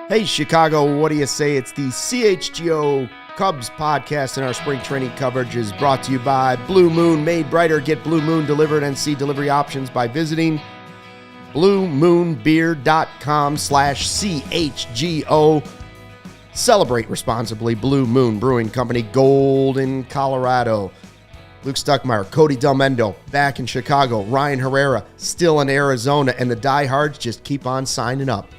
Hey, Chicago, what do you say? It's the CHGO Cubs Podcast, and our spring training coverage is brought to you by Blue Moon Made Brighter. Get Blue Moon delivered and see delivery options by visiting bluemoonbeer.com/CHGO. Celebrate responsibly. Blue Moon Brewing Company, Golden, Colorado. Luke Stuckmeyer, Cody Delmendo, back in Chicago. Ryan Herrera, still in Arizona, and the diehards just keep on signing up.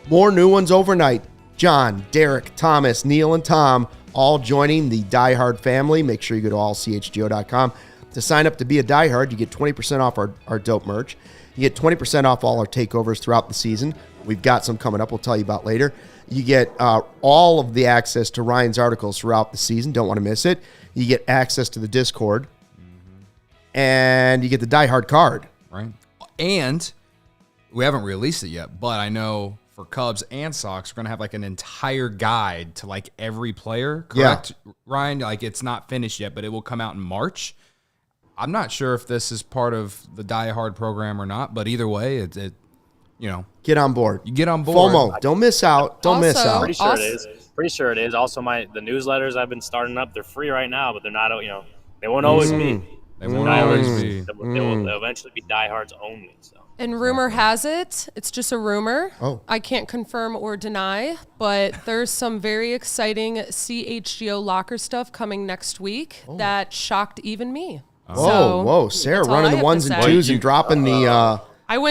More new ones overnight. John, Derek, Thomas, Neil, and Tom all joining the diehard family. Make sure you go to allchgo.com to sign up to be a diehard. You get 20% off our dope merch. You get 20% off all our takeovers throughout the season. We've got some coming up we'll tell you about later. You get all of the access to Ryan's articles throughout the season. Don't want to miss it. You get access to the Discord. And you get the diehard card. Right. And we haven't released it yet, but I know for Cubs and Sox, we're going to have like an entire guide to like every player, correct, yeah. Ryan? Like it's not finished yet, but it will come out in March. I'm not sure if this is part of the Die Hard program or not, but either way, it get on board. You get on board. FOMO. Don't miss out. Don't miss out. Pretty sure it is. Pretty sure it is. Also, the newsletters I've been starting up, they're free right now, but they're not, they won't always be. They won't always be. They'll eventually be diehards only. So. And rumor has it, it's just a rumor. Oh. I can't confirm or deny, but there's some very exciting CHGO locker stuff coming next week that shocked even me. Whoa, Sarah running the ones and twos and dropping the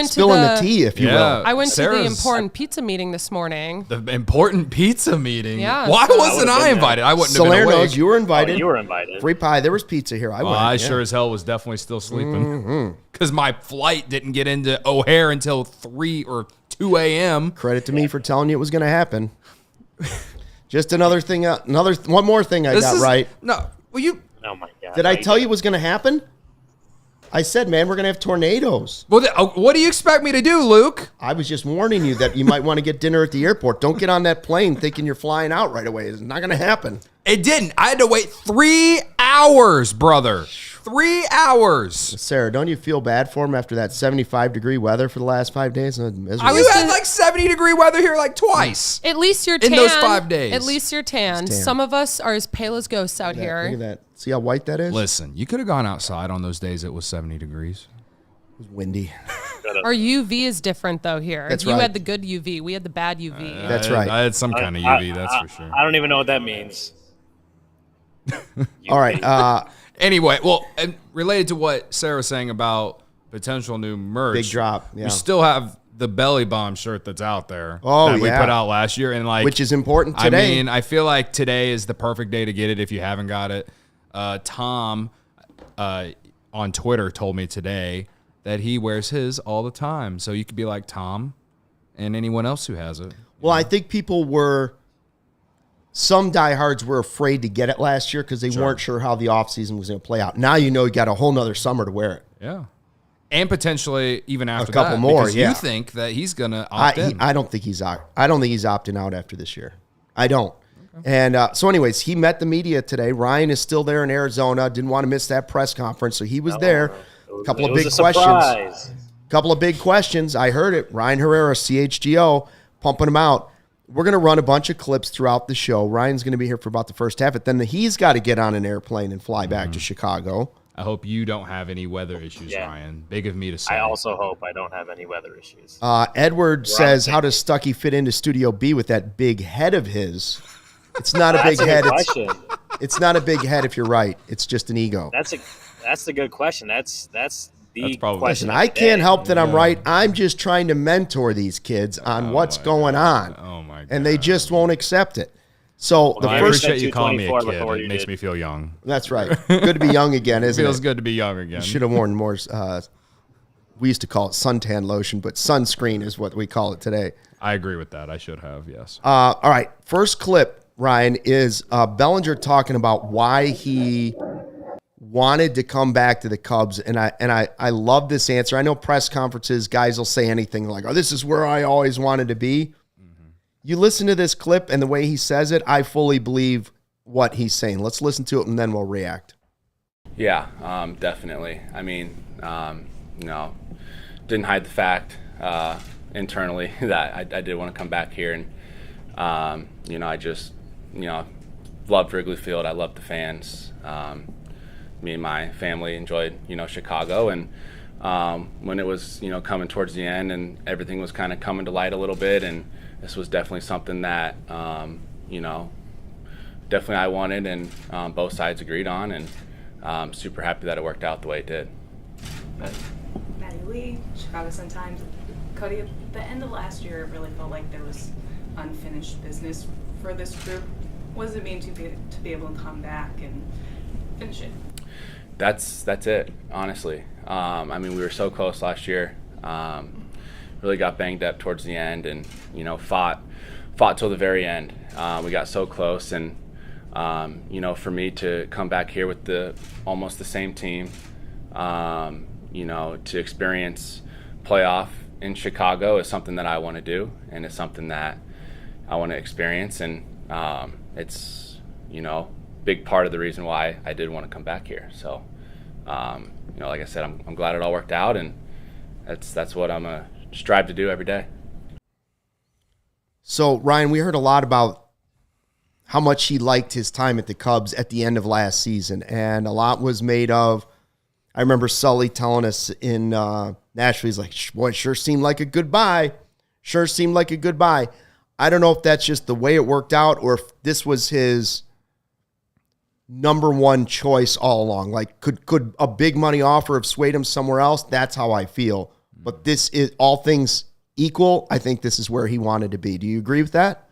spilling the tea, if you will. I went to the important pizza meeting this morning. The important pizza meeting? Yeah. Why wasn't I invited? I wouldn't have been awake. Knows you were invited. Oh, you were invited. Free pie. There was pizza here. I sure as hell was definitely still sleeping because my flight didn't get into O'Hare until 3 or 2 a.m. Credit to me for telling you it was going to happen. Just another thing. One more thing I got right. No. Well, you. Oh, my God. Did I tell you it was going to happen? I said, man, we're going to have tornadoes. Well, what do you expect me to do, Luke? I was just warning you that you might want to get dinner at the airport. Don't get on that plane thinking you're flying out right away. It's not going to happen. It didn't. I had to wait 3 hours, brother. 3 hours. Sarah, don't you feel bad for him after that 75-degree weather for the last 5 days? You had like 70-degree weather here like twice. At least you're tan. In those 5 days. At least you're tan. Some of us are as pale as ghosts out here. Look at that. See how white that is? Listen, you could have gone outside on those days it was 70 degrees. It was windy. Our UV is different, though, here. That's you right. had the good UV. We had the bad UV. That's right. I had some kind of UV, that's for sure. I don't even know what that means. All right. Anyway, well, and related to what Sarah was saying about potential new merch. Big drop, yeah. We still have the Belly Bomb shirt that's out there that we put out last year. And which is important today. I mean, I feel like today is the perfect day to get it if you haven't got it. Tom on Twitter told me today that he wears his all the time. So you could be like Tom and anyone else who has it. Well, I think some diehards were afraid to get it last year because they weren't sure how the offseason was going to play out. Now you got a whole nother summer to wear it. Yeah. And potentially even after a couple that, more, because you think that he's going to opt in. I don't think he's opting out after this year. I don't. Okay. And so anyways, he met the media today. Ryan is still there in Arizona. Didn't want to miss that press conference, so he was there. A couple of big questions. I heard it. Ryan Herrera, CHGO, pumping him out. We're going to run a bunch of clips throughout the show. Ryan's going to be here for about the first half, but then he's got to get on an airplane and fly back to Chicago. I hope you don't have any weather issues, Ryan. Big of me to say. I also hope I don't have any weather issues. Edward says, how does Stucky fit into Studio B with that big head of his? It's not a big head. It's not a big head if you're right. It's just an ego. That's a good question. That's the probably question. Listen, I can't help that I'm right. I'm just trying to mentor these kids on what's going on. Oh, my God. And they just won't accept it. So I appreciate you calling me a kid. It makes me feel young. That's right. Good to be young again, isn't it? Feels good to be young again. You should have worn more. We used to call it suntan lotion, but sunscreen is what we call it today. I agree with that. I should have, yes. All right. First clip, Ryan, is Bellinger talking about why he wanted to come back to the Cubs. And I love this answer. I know press conferences, guys will say anything like, oh, this is where I always wanted to be. Mm-hmm. You listen to this clip and the way he says it, I fully believe what he's saying. Let's listen to it and then we'll react. Yeah, definitely. I mean, didn't hide the fact internally that I did want to come back here. And, I just, loved Wrigley Field. I loved the fans. Me and my family enjoyed, Chicago. And when it was, coming towards the end and everything was kind of coming to light a little bit, and this was definitely something that, definitely I wanted and both sides agreed on. And I'm super happy that it worked out the way it did. Matty Lee, Chicago Sun-Times. Cody, at the end of last year, it really felt like there was unfinished business for this group. What does it mean to be able to come back and finish it? That's it, honestly. We were so close last year. Really got banged up towards the end, and fought till the very end. We got so close, and for me to come back here with almost the same team, to experience playoff in Chicago is something that I want to do, and it's something that I want to experience, and it's big part of the reason why I did want to come back here. So like I said, I'm glad it all worked out, and that's what I'm gonna strive to do every day. So Ryan, we heard a lot about how much he liked his time at the Cubs at the end of last season, and a lot was made of. I remember Sully telling us in Nashville, he's like, boy, sure seemed like a goodbye. Sure seemed like a goodbye. I don't know if that's just the way it worked out or if this was his number one choice all along. Like, could a big money offer have swayed him somewhere else? That's how I feel. But this is, all things equal, I think this is where he wanted to be. Do you agree with that?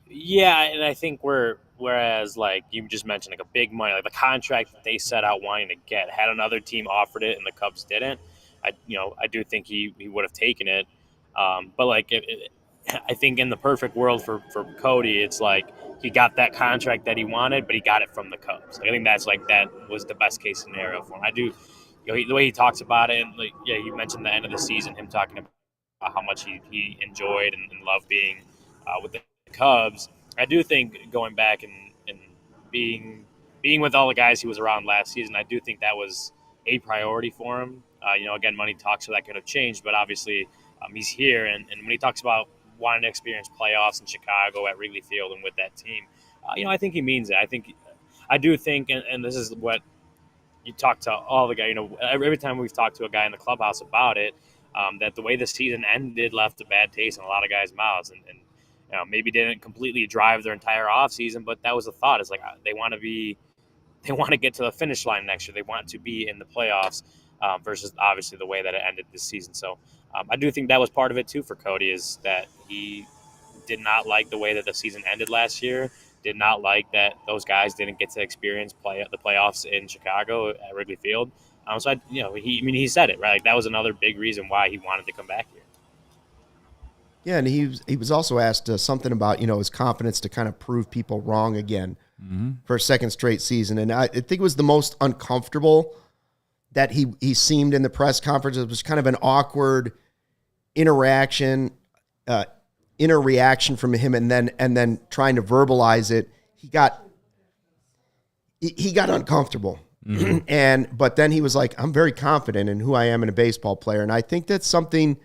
Yeah, and I think whereas like you just mentioned, like a big money, like the contract that they set out wanting to get, had another team offered it and the Cubs didn't, I do think he would have taken it. But like I think in the perfect world for Cody, it's like he got that contract that he wanted, but he got it from the Cubs. Like, I think that was the best case scenario for him. I do, the way he talks about it, and like, yeah, you mentioned the end of the season, him talking about how much he enjoyed and loved being with the Cubs. I do think going back and being with all the guys he was around last season, I do think that was a priority for him. Again, money talks, so that could have changed, but obviously he's here. And when he talks about wanting to experience playoffs in Chicago at Wrigley Field and with that team, I think he means it. I do think, and this is what you talk to all the guys, every time we've talked to a guy in the clubhouse about it, that the way the season ended left a bad taste in a lot of guys' mouths, and maybe didn't completely drive their entire offseason, but that was the thought. It's like they want to get to the finish line next year. They want to be in the playoffs versus obviously the way that it ended this season. So I do think that was part of it too for Cody, is that he did not like the way that the season ended last year, did not like that those guys didn't get to experience the playoffs in Chicago at Wrigley Field. He said it, right? Like, that was another big reason why he wanted to come back here. Yeah, and he was also asked something about, his confidence to kind of prove people wrong again for a second straight season. And I think it was the most uncomfortable that he seemed in the press conference. It was kind of an awkward interaction from him, and then trying to verbalize it. He got uncomfortable. Mm-hmm. But then he was like, I'm very confident in who I am in a baseball player. And I think that's something,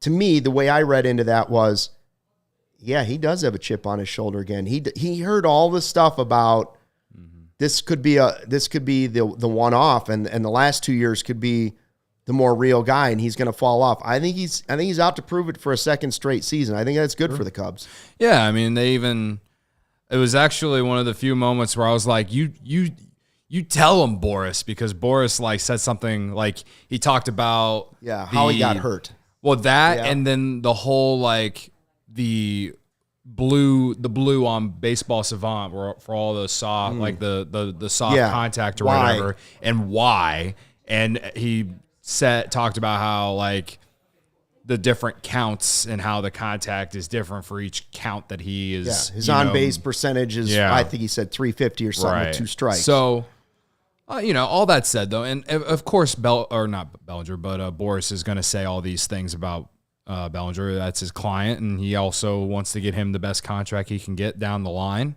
to me, the way I read into that was, yeah, he does have a chip on his shoulder again. He heard all the stuff about this could be the one-off, and the last 2 years could be the more real guy, and he's going to fall off. I think he's out to prove it for a second straight season. I think that's good for the Cubs. Yeah, it was actually one of the few moments where I was like, you tell him, Boras, because Boras said something like, he talked about how he got hurt. Well, and then the whole the blue on Baseball Savant for all the soft the soft contact or whatever, and why. And he talked about how the different counts and how the contact is different for each count that he is. Yeah, his on-base percentage is, I think he said 350 or something with 2 strikes. So, all that said, though, and of course, not Bellinger, but Boras is going to say all these things about Bellinger. That's his client, and he also wants to get him the best contract he can get down the line,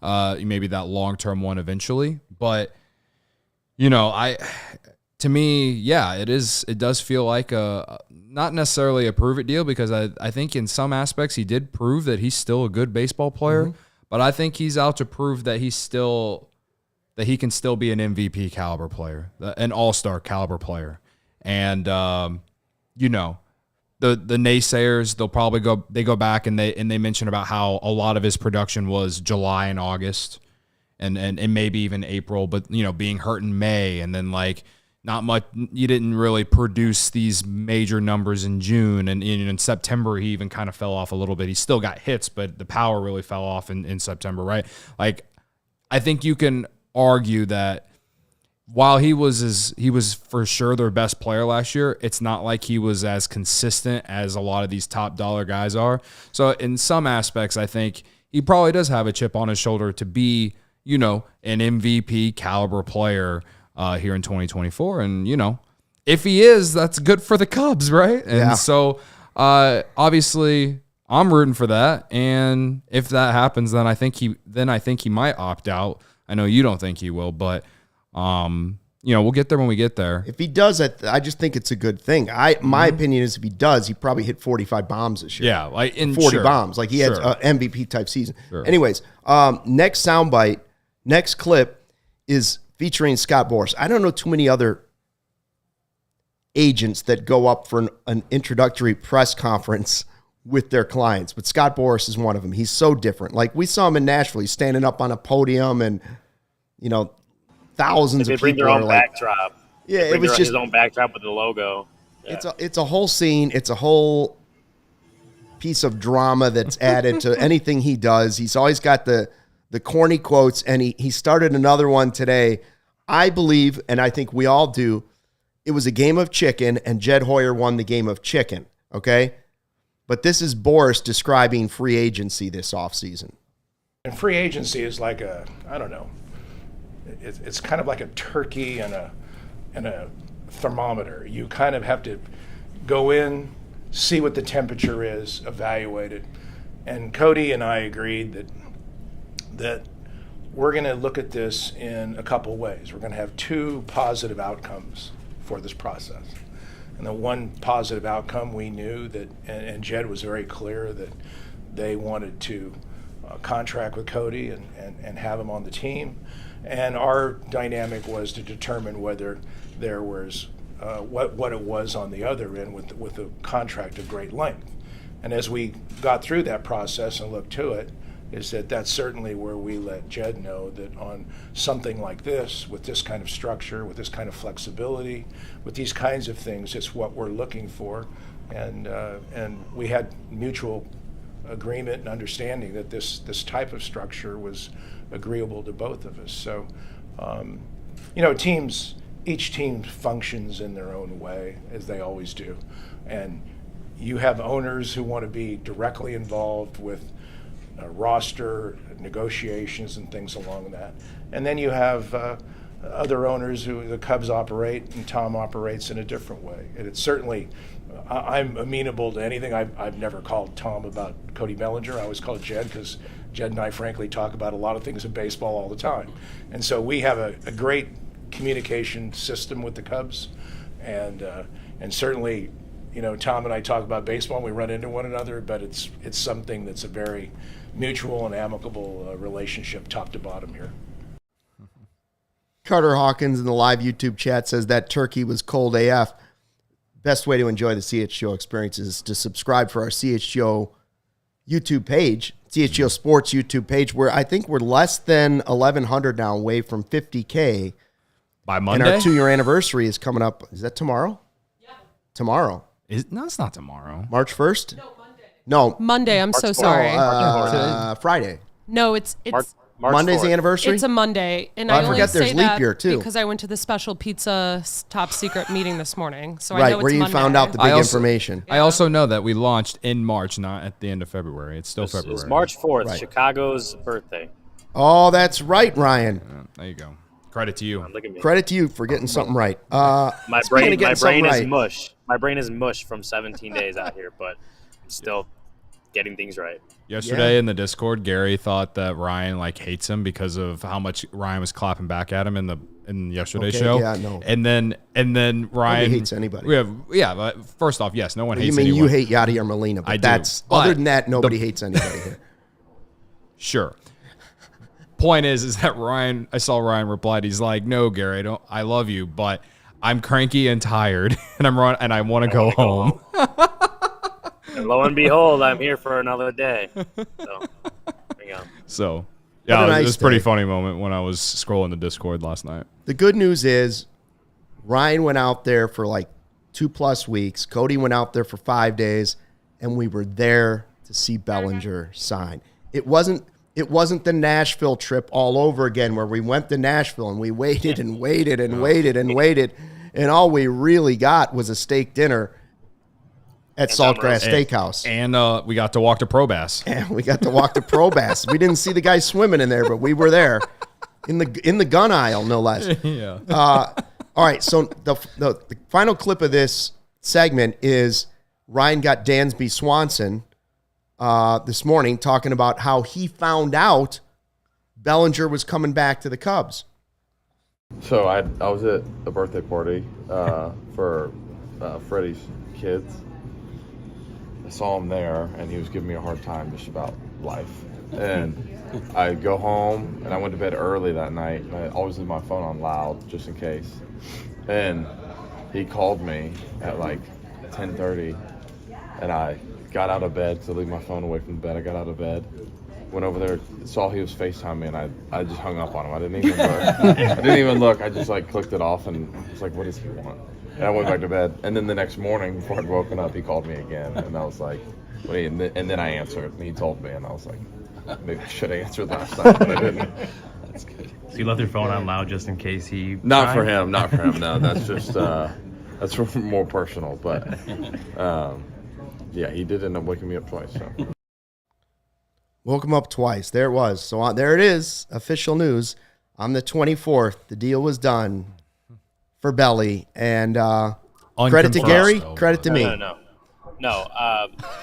maybe that long-term one eventually. But, to me, yeah, it does feel like not necessarily a prove it deal, because I think in some aspects he did prove that he's still a good baseball player, but I think he's out to prove that he can still be an MVP caliber player, an all-star caliber player. And the naysayers, they'll probably go back and they mention about how a lot of his production was July and August and maybe even April, but being hurt in May, and then not much. You didn't really produce these major numbers in June, and in September he even kind of fell off a little bit. He still got hits, but the power really fell off in September, right? I think you can argue that while he was for sure their best player last year, it's not like he was as consistent as a lot of these top dollar guys are. So in some aspects, I think he probably does have a chip on his shoulder to be, an MVP caliber player here in 2024. And, if he is, that's good for the Cubs, right? And so obviously I'm rooting for that. And if that happens, then I think he might opt out. I know you don't think he will, but we'll get there when we get there. If he does, I just think it's a good thing. My opinion is if he does, he probably hit 45 bombs this year. Yeah, 40 bombs. He had an MVP type season. Sure. Anyways, next soundbite, next clip is featuring Scott Boras. I don't know too many other agents that go up for an introductory press conference with their clients, but Scott Boras is one of them. He's so different. We saw him in Nashville. He's standing up on a podium, and thousands of people bring their own backdrop. Yeah, it was just his own backdrop with the logo. Yeah. It's a whole scene. It's a whole piece of drama that's added to anything he does. He's always got the corny quotes, and he started another one today. I believe, and I think we all do, it was a game of chicken, and Jed Hoyer won the game of chicken, okay? But this is Boras describing free agency this offseason. And free agency is like I don't know, it's kind of like a turkey and a thermometer. You kind of have to go in, see what the temperature is, evaluate it. And Cody and I agreed that we're going to look at this in a couple ways. We're going to have 2 positive outcomes for this process. And the one positive outcome, we knew that, and Jed was very clear that they wanted to contract with Cody and have him on the team. And our dynamic was to determine whether there was what it was on the other end with a contract of great length. And as we got through that process and looked to it, is that's certainly where we let Jed know that on something like this, with this kind of structure, with this kind of flexibility, with these kinds of things, it's what we're looking for. And we had mutual agreement and understanding that this type of structure was agreeable to both of us. So, each team functions in their own way, as they always do. And you have owners who want to be directly involved with roster negotiations and things along that. And then you have other owners who the Cubs operate, and Tom operates in a different way. And it's certainly, I'm amenable to anything. I've never called Tom about Cody Bellinger. I always call it Jed, because Jed and I frankly talk about a lot of things in baseball all the time. And so we have a great communication system with the Cubs. And certainly, Tom and I talk about baseball and we run into one another, but it's something that's a very mutual and amicable relationship top to bottom here. Carter Hawkins in the live YouTube chat says that turkey was cold AF. Best way to enjoy the CHGO experience is to subscribe for our CHGO YouTube page, CHGO Sports YouTube page, where I think we're less than 1,100 now, away from 50K. By Monday? And our 2-year anniversary is coming up. Is that tomorrow? Yeah. Tomorrow. No, it's not tomorrow. March 1st? No, Monday. No. Monday, I'm so sorry. Friday. No, it's Monday's 4th. the anniversary? It's a Monday, and Well, I I only forget there's say leap that year, too. because I went to the special pizza top secret meeting this morning. So I Right, know it's where you Monday. found out the big information. I also know that we launched in March, not at the end of February. It's still February. It's March 4th, Right. Chicago's birthday. Oh, that's right, Ryan. There you go. Credit to you. Look at me. Credit to you for getting something right. My speaking of brain getting something is right, mush. My brain is mush from 17 days out here, but I'm still getting things right. Yesterday in the Discord, Gary thought that Ryan hates him because of how much Ryan was clapping back at him in yesterday's show. Yeah, no. And then Ryan hates anybody. But first off, yes, no one hates you mean anyone. you hate Yadier or Molina, but I do. that's But other than that, nobody hates anybody here. Sure. Point is that Ryan, I saw Ryan replied, he's like, "No, Gary, I love you, but I'm cranky and tired, and I want to go home." And lo and behold, I'm here for another day. So, there you go. So, What a yeah, nice it was a pretty day. funny moment when I was scrolling the Discord last night. The good news is Ryan went out there for 2+ weeks. Cody went out there for 5 days, and we were there to see Bellinger sign. It wasn't the Nashville trip all over again where we went to Nashville and we waited and waited and waited and waited, and all we really got was a steak dinner at Saltgrass Steakhouse. And we got to walk to Pro Bass. And we got to walk to Pro Bass. We didn't see the guy swimming in there, but we were there in the gun aisle, no less. Yeah. All right, so the final clip of this segment is Ryan got Dansby Swanson this morning talking about how he found out Bellinger was coming back to the Cubs. So I was at a birthday party for Freddie's kids. I saw him there, and he was giving me a hard time just about life. And I go home, and I went to bed early that night. And I always leave my phone on loud just in case. And he called me at 10:30, and I got out of bed to leave my phone away from the bed. I got out of bed, went over there, saw he was FaceTiming me, and I just hung up on him. I didn't even look. I just clicked it off and was like, what does he want? And I went back to bed. And then the next morning, before I'd woken up, he called me again, and I was like, and then I answered, and he told me, and I was like, maybe I should have answered last time, but I didn't. That's good. So you left your phone on loud just in case he... Not for him, no. That's just, that's more personal, but, yeah, he did end up waking me up twice, so. Woke him up twice. There it was. So there it is, official news. On the 24th, the deal was done for Belli. And credit to Gary, credit to me. No.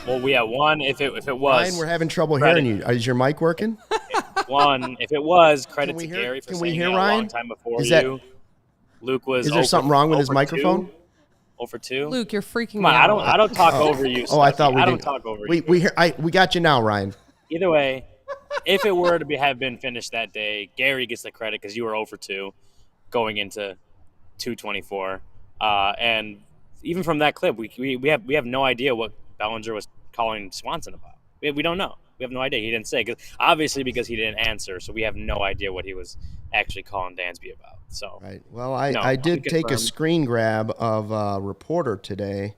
Well, we had one. If it was Ryan, we're having trouble hearing you. Is your mic working? one, if it was credit to hear- Gary for can we saying hear it a Ryan? long time before Is that- you. Luke was. Is there something wrong with his microphone? 0 for 2. Luke, you're freaking Come me on, out. I don't talk over you. Oh, I thought we I don't did. talk over you. We got you now, Ryan. Either way, if it were to have been finished that day, Gary gets the credit because you were 0 for 2 going into 224. And even from that clip, we have no idea what Bellinger was calling Swanson about. We don't know. We have no idea. He didn't say, because he didn't answer, so we have no idea what he was actually calling Dansby about. So Right. Well, I did take a screen grab of a reporter today.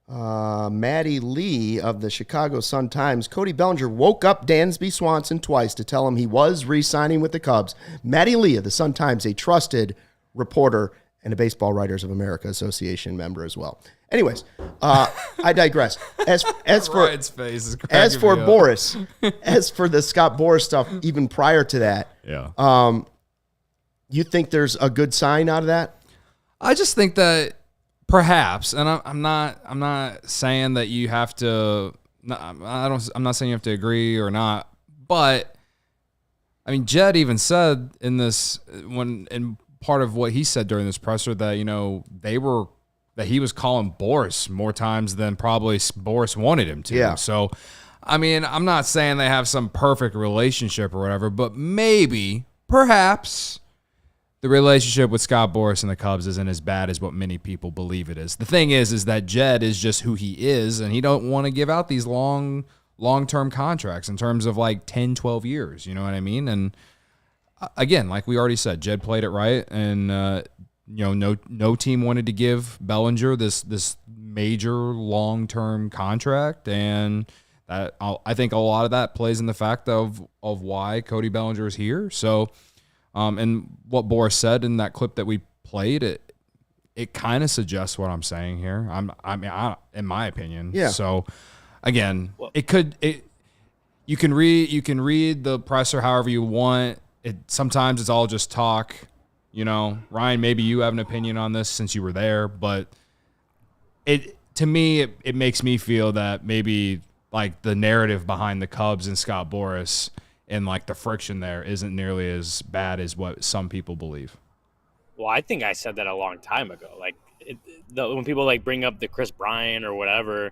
Maddie Lee of the Chicago Sun-Times. Cody Bellinger woke up Dansby Swanson twice to tell him he was re-signing with the Cubs. Maddie Lee of the Sun-Times, a trusted reporter and a Baseball Writers of America Association member as well. Anyways, I digress. As for Ryan's face is cracking as for me up. Boras, as for the Scott Boras stuff, even prior to that, Yeah. you think there's a good sign out of that? I just think that perhaps, and I'm not saying that you have to. I'm not saying you have to agree or not, but I mean, Jed even said in this in part of what he said during this presser that that he was calling Boras more times than probably Boras wanted him to. Yeah. So, I mean, I'm not saying they have some perfect relationship or whatever, but maybe, perhaps, the relationship with Scott Boras and the Cubs isn't as bad as what many people believe it is. The thing is that Jed is just who he is, and he don't want to give out these long-term contracts in terms of 10, 12 years. You know what I mean? And again, like we already said, Jed played it right, and no team wanted to give Bellinger this major long-term contract, and I think a lot of that plays in the fact of why Cody Bellinger is here. So, and what Boras said in that clip that we played, it kind of suggests what I'm saying here. In my opinion. Yeah. So, again, you can read the presser however you want. Sometimes it's all just talk. Ryan, maybe you have an opinion on this since you were there, but to me, it makes me feel that maybe like the narrative behind the Cubs and Scott Boras and like the friction there isn't nearly as bad as what some people believe. Well, I think I said that a long time ago. Like when people like bring up the Chris Bryant or whatever,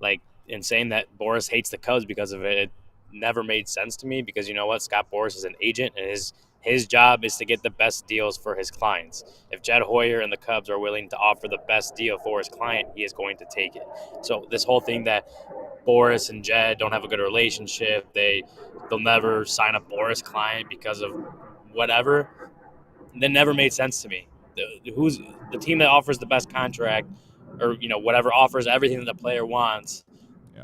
like and saying that Boras hates the Cubs because of it, it never made sense to me because you know what? Scott Boras is an agent and his job is to get the best deals for his clients. If Jed Hoyer and the Cubs are willing to offer the best deal for his client, he is going to take it. So this whole thing that Boras and Jed don't have a good relationship, they'll never sign a Boras client because of whatever, that never made sense to me. Who's the team that offers the best contract or, whatever offers everything that the player wants,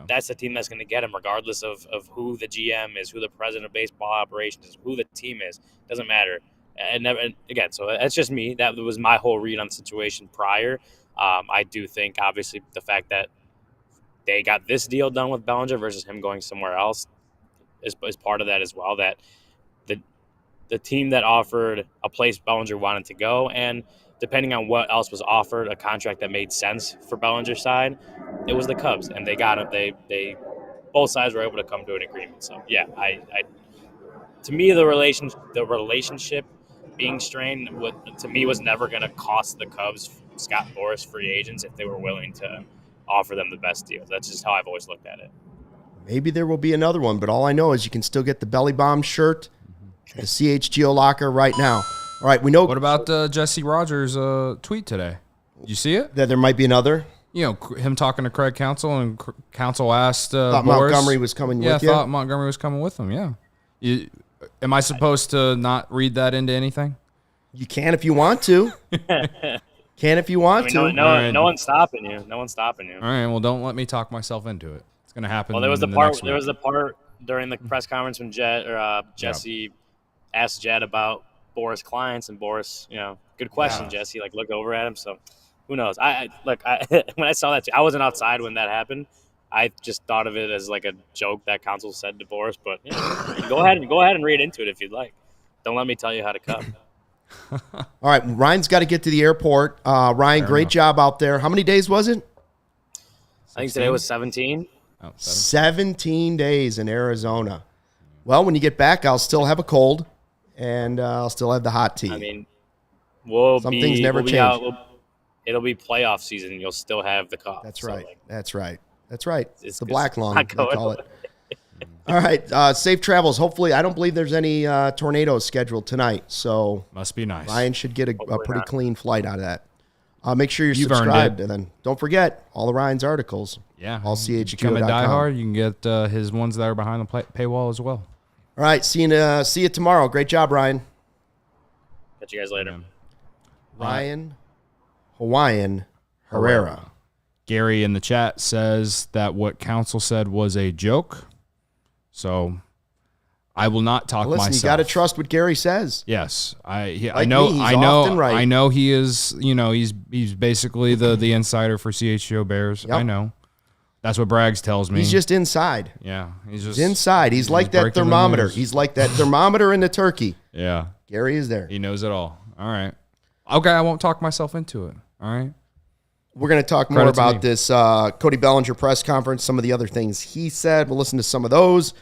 that's the team that's going to get him regardless of who the GM is, who the president of baseball operations is, who the team is. Doesn't matter. And again, so that's just me. That was my whole read on the situation prior. I do think, obviously, the fact that they got this deal done with Bellinger versus him going somewhere else is part of that as well, that the team that offered a place Bellinger wanted to go, and depending on what else was offered, a contract that made sense for Bellinger's side, it was the Cubs, and they got it. They both sides were able to come to an agreement. So yeah, to me the relationship being strained to me was never going to cost the Cubs Scott Boras free agents if they were willing to offer them the best deal. That's just how I've always looked at it. Maybe there will be another one, but all I know is you can still get the Belly Bomb shirt, the CHGO locker right now. All right, we know. What about Jesse Rogers' tweet today? Did you see it? That there might be another. Him talking to Craig Counsell, and Counsell asked thought Boras, Montgomery was coming with you. Yeah, thought Montgomery was coming with him, yeah. Am I supposed to not read that into anything? You can if you want to. Can if you want to. No one's stopping you. No one's stopping you. All right, well, don't let me talk myself into it. It's going to happen. Well, there was the part during the press conference when Jesse asked Jed about Boras clients, and Boras, good question, Jesse. Like, look over at him. So, who knows? When I saw that, I wasn't outside when that happened. I just thought of it as like a joke that Counsell said to Boras. But go ahead and read into it if you'd like. Don't let me tell you how to cut. All right, Ryan's got to get to the airport. Ryan, great job out there. How many days was it? I think today was 17. 17 days in Arizona. Well, when you get back, I'll still have a cold, and I'll still have the hot tea. I mean, some things never change. It'll be playoff season. You'll still have the cough. That's right. That's right. It's the good. black lung, they call it. All right, safe travels. Hopefully, I don't believe there's any tornadoes scheduled tonight, so must be nice. Ryan should get a pretty clean flight out of that. Make sure you're subscribed, and then don't forget all of Ryan's articles. Yeah, all CHGO.com. Become a diehard. You can get his ones that are behind the paywall as well. All right, see you tomorrow. Great job, Ryan. Catch you guys later. Ryan Hawaiian Herrera. Gary in the chat says that what Counsell said was a joke. So I will not talk myself. Listen, you got to trust what Gary says. Yes, I know he is. He's basically the insider for CHGO Bears. Yep. I know. That's what Braggs tells me. He's just inside. Yeah, he's inside. He's like that thermometer. He's like that thermometer in the turkey. Yeah, Gary is there. He knows it all. All right. Okay, I won't talk myself into it. All right. We're going to talk more about this Cody Bellinger press conference, some of the other things he said. We'll listen to some of those.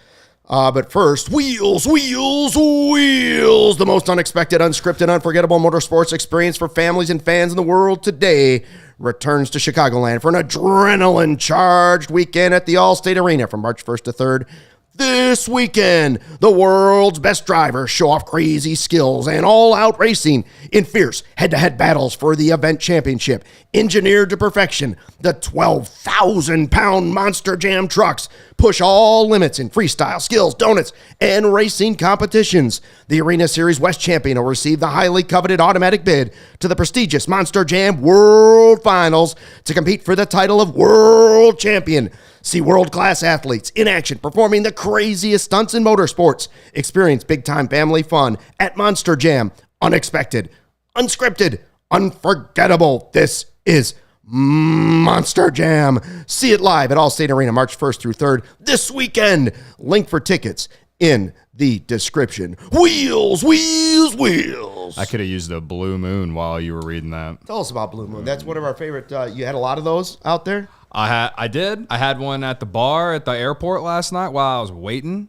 But first, wheels, the most unexpected, unscripted, unforgettable motorsports experience for families and fans in the world today returns to Chicagoland for an adrenaline-charged weekend at the Allstate Arena from March 1st to 3rd. This weekend, the world's best drivers show off crazy skills and all-out racing in fierce head-to-head battles for the event championship. Engineered to perfection, the 12,000-pound Monster Jam trucks push all limits in freestyle, skills, donuts, and racing competitions. The Arena Series West champion will receive the highly coveted automatic bid to the prestigious Monster Jam World Finals to compete for the title of World Champion. See world-class athletes in action performing the craziest stunts in motorsports. Experience big-time family fun at Monster Jam. Unexpected, unscripted, unforgettable. This is Monster Jam. See it live at Allstate Arena March 1st through 3rd this weekend. Link for tickets in the description. Wheels, wheels, wheels. I could have used a Blue Moon while you were reading that. Tell us about Blue Moon. That's one of our favorite. You had a lot of those out there? I did. I had one at the bar at the airport last night while I was waiting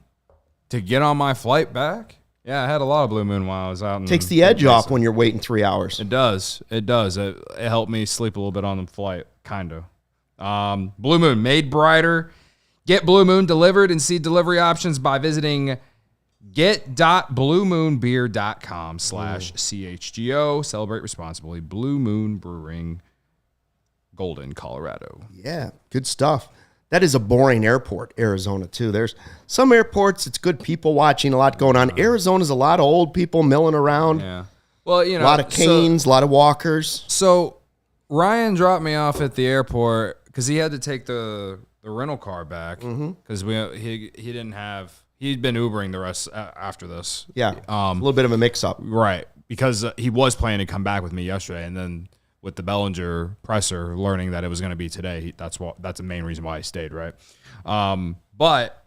to get on my flight back. Yeah, I had a lot of Blue Moon while I was out. Takes the edge off when you're waiting 3 hours. It does. It does. It helped me sleep a little bit on the flight, kind of. Blue Moon, made brighter. Get Blue Moon delivered and see delivery options by visiting get.bluemoonbeer.com/CHGO. Celebrate responsibly. Blue Moon Brewing, Golden, Colorado. Yeah, good stuff. That is a boring airport, Arizona, too. There's some airports, it's good people watching, a lot going on. Arizona's a lot of old people milling around. Yeah. Well, you know, a lot of canes, a lot of walkers. So Ryan dropped me off at the airport because he had to take the rental car back because he didn't have. He'd been Ubering the rest after this. Yeah, a little bit of a mix-up. Right, because he was planning to come back with me yesterday, and then with the Bellinger presser, learning that it was going to be today, that's the main reason why I stayed, right? But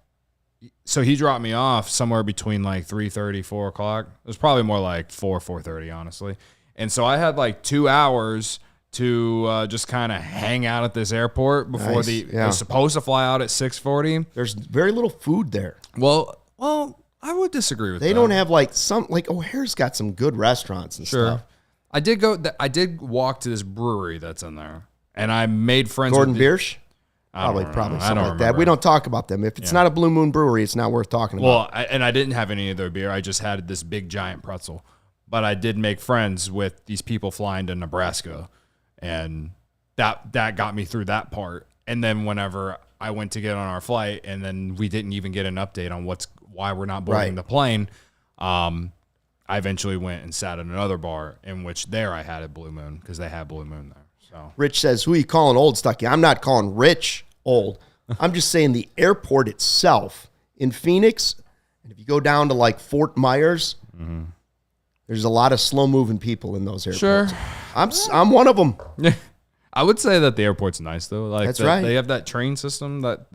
so he dropped me off somewhere between like 3:30, 4 o'clock. It was probably more like 4:30, honestly. And so I had like 2 hours to just kind of hang out at this airport before they're supposed to fly out at 6:40. There's very little food there. Well, I would disagree with that. They don't have like O'Hare's got some good restaurants and stuff. I did walk to this brewery that's in there, and I made friends Gordon with Biersch? Probably something like that. We don't talk about them. If it's not a Blue Moon brewery, it's not worth talking about. Well, and I didn't have any of their beer. I just had this big giant pretzel. But I did make friends with these people flying to Nebraska, and that got me through that part. And then whenever I went to get on our flight, and then we didn't even get an update on why we're not boarding the plane, I eventually went and sat at another bar in which there I had a Blue Moon because they had Blue Moon there. So Rich says, who are you calling old, Stucky? I'm not calling Rich old. I'm just saying the airport itself in Phoenix, and if you go down to like Fort Myers, there's a lot of slow-moving people in those airports. Sure. I'm one of them. I would say that the airport's nice, though. Like That's right. They have that train system that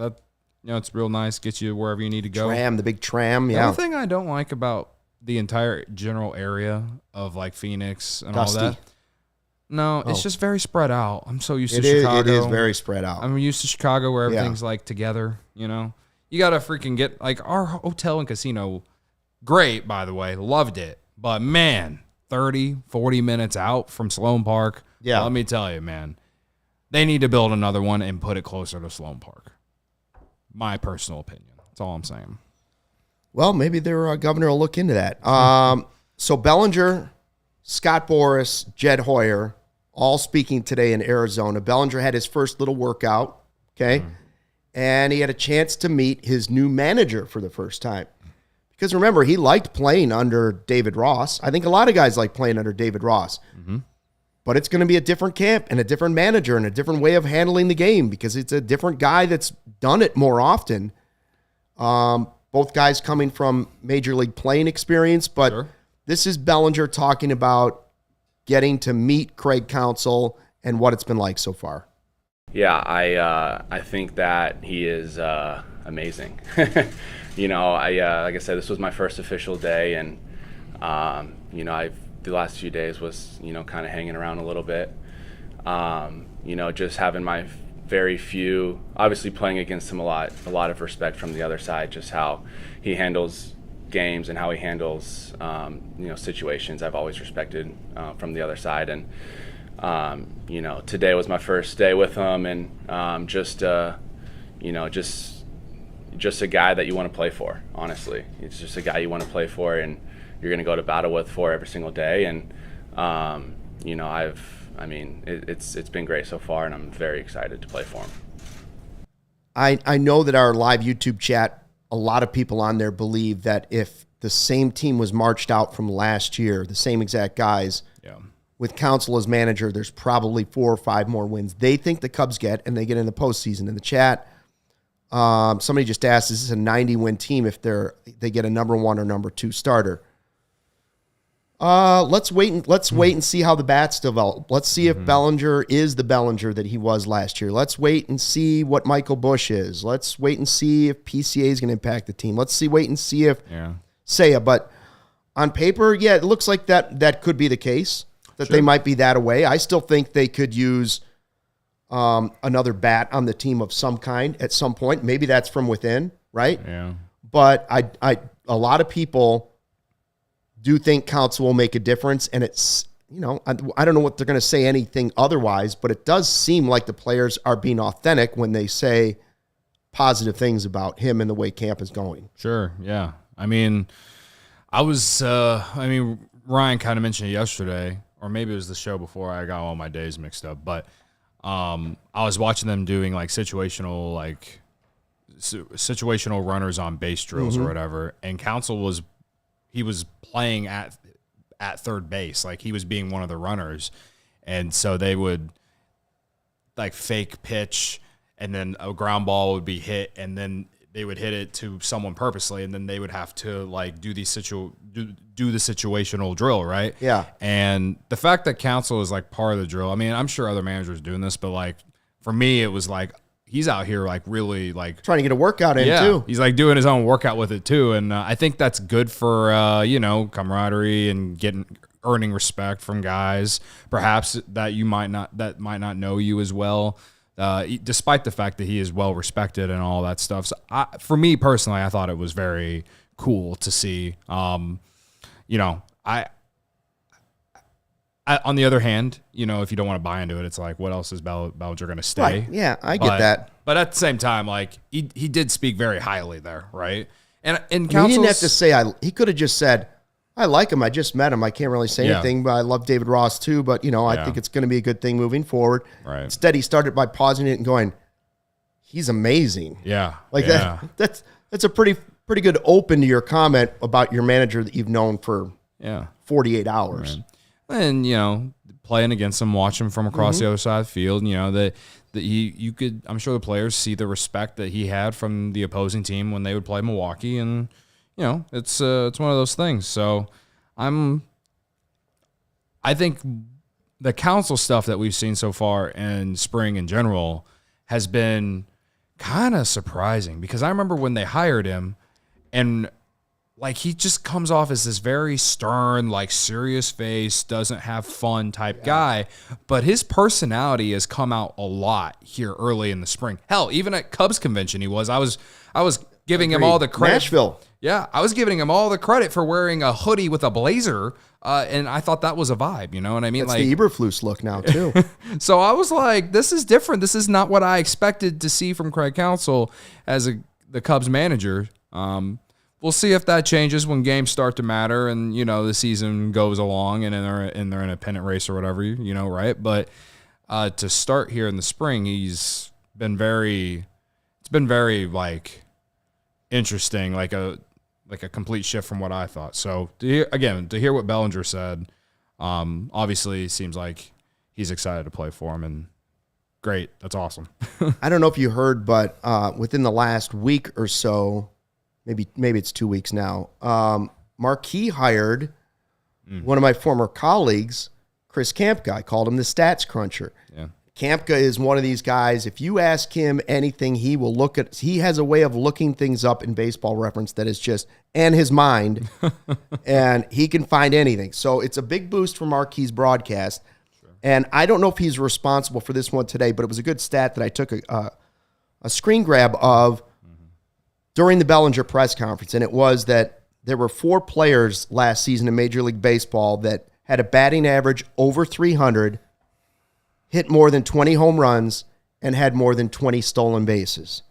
it's real nice, gets you wherever you need to go. The big tram, The only thing I don't like about the entire general area of like Phoenix and Dusty. all that. No, it's just very spread out. I'm so used to Chicago. It is very spread out. I'm used to Chicago where everything's like together, you know. You got to freaking get like our hotel and casino. Great, by the way. Loved it. But man, 30, 40 minutes out from Sloan Park. Yeah. Let me tell you, man. They need to build another one and put it closer to Sloan Park. My personal opinion. That's all I'm saying. Well, maybe their governor will look into that. So Bellinger, Scott Boras, Jed Hoyer, all speaking today in Arizona. Bellinger had his first little workout, okay? And he had a chance to meet his new manager for the first time. Because remember, he liked playing under David Ross. I think a lot of guys like playing under David Ross. But it's going to be a different camp and a different manager and a different way of handling the game because it's a different guy that's done it more often. Both guys coming from Major League playing experience, but this is Bellinger talking about getting to meet Craig Counsell and what it's been like so far. Yeah, I think that he is amazing. You know, like I said, this was my first official day, and you know, the last few days was, you know, kind of hanging around a little bit. You know, just having my very few, obviously playing against him a lot of respect from the other side, just how he handles games and how he handles you know, situations I've always respected from the other side. And you know, today was my first day with him, and just you know, just a guy that you want to play for. Honestly, it's just a guy you want to play for, and you're going to go to battle with for every single day. And you know, it's been great so far, and I'm very excited to play for him. I know that our live YouTube chat, a lot of people on there believe that if the same team was marched out from last year, the same exact guys, with Counsell as manager, there's probably 4 or 5 more wins they think the Cubs get, and they get in the postseason. In the chat, Somebody just asked, is this a 90-win team if they get a number 1 or number 2 starter? Let's wait and see how the bats develop. Let's see if Bellinger is the Bellinger that he was last year. Let's wait and see what Michael Busch is. Let's wait and see if PCA is going to impact the team. Wait and see if Seiya. But on paper, it looks like that could be the case, that they might be that away. I still think they could use another bat on the team of some kind at some point. Maybe that's from within, right? Yeah. But a lot of people do think Counsell will make a difference, and it's, I don't know what they're going to say anything otherwise, but it does seem like the players are being authentic when they say positive things about him and the way camp is going. Sure, yeah. I mean, Ryan kind of mentioned it yesterday, or maybe it was the show before. I got all my days mixed up, but I was watching them doing like situational runners on base drills or whatever, and Counsell was playing at third base, like he was being one of the runners, and so they would like fake pitch, and then a ground ball would be hit, and then they would hit it to someone purposely, and then they would have to like do the situational drill, right? Yeah. And the fact that Counsell is like part of the drill, I mean, I'm sure other managers doing this, but like for me, it was like he's out here like really like trying to get a workout in too. He's like doing his own workout with it too, and I think that's good for camaraderie and earning respect from guys perhaps that might not know you as well. Despite the fact that he is well respected and all that stuff. So for me personally, I thought it was very cool to see. On the other hand, if you don't want to buy into it, it's like, what else is Bellinger going to stay? Right. Yeah, I get that. But at the same time, like he did speak very highly there, right? And he didn't have to say he could have just said, I like him. I just met him. I can't really say anything, but I love David Ross too. But, I think it's going to be a good thing moving forward. Right. Instead, he started by pausing it and going, he's amazing. Yeah. That's a pretty good open to your comment about your manager that you've known for 48 hours. Right. And, playing against him, watch him from across the other side of the field, that you could, I'm sure the players see the respect that he had from the opposing team when they would play Milwaukee, and it's one of those things. So I think the Counsell stuff that we've seen so far in spring in general has been kind of surprising, because I remember when they hired him, and like he just comes off as this very stern, like serious face, doesn't have fun type guy, but his personality has come out a lot here early in the spring. Hell, even at Cubs convention I was giving him all the credit. Nashville. Yeah, I was giving him all the credit for wearing a hoodie with a blazer, and I thought that was a vibe, you know what I mean? That's like the Eberflus look now, too. So I was like, this is different. This is not what I expected to see from Craig Counsell as the Cubs manager. We'll see if that changes when games start to matter and, the season goes along and they're in a pennant race or whatever, right? But to start here in the spring, it's been very like interesting, like a complete shift from what I thought. So to hear what Bellinger said, obviously it seems like he's excited to play for him, and great. That's awesome. I don't know if you heard, but within the last week or so, maybe it's 2 weeks now, Marquee hired one of my former colleagues, Chris Kampka. I called him the stats cruncher. Yeah. Kampka is one of these guys, if you ask him anything, he has a way of looking things up in Baseball Reference that is just, and his mind, and he can find anything. So it's a big boost for Marquee's broadcast. Sure. And I don't know if he's responsible for this one today, but it was a good stat that I took a screen grab of during the Bellinger press conference, and it was that there were 4 players last season in Major League Baseball that had a batting average over 300, hit more than 20 home runs, and had more than 20 stolen bases.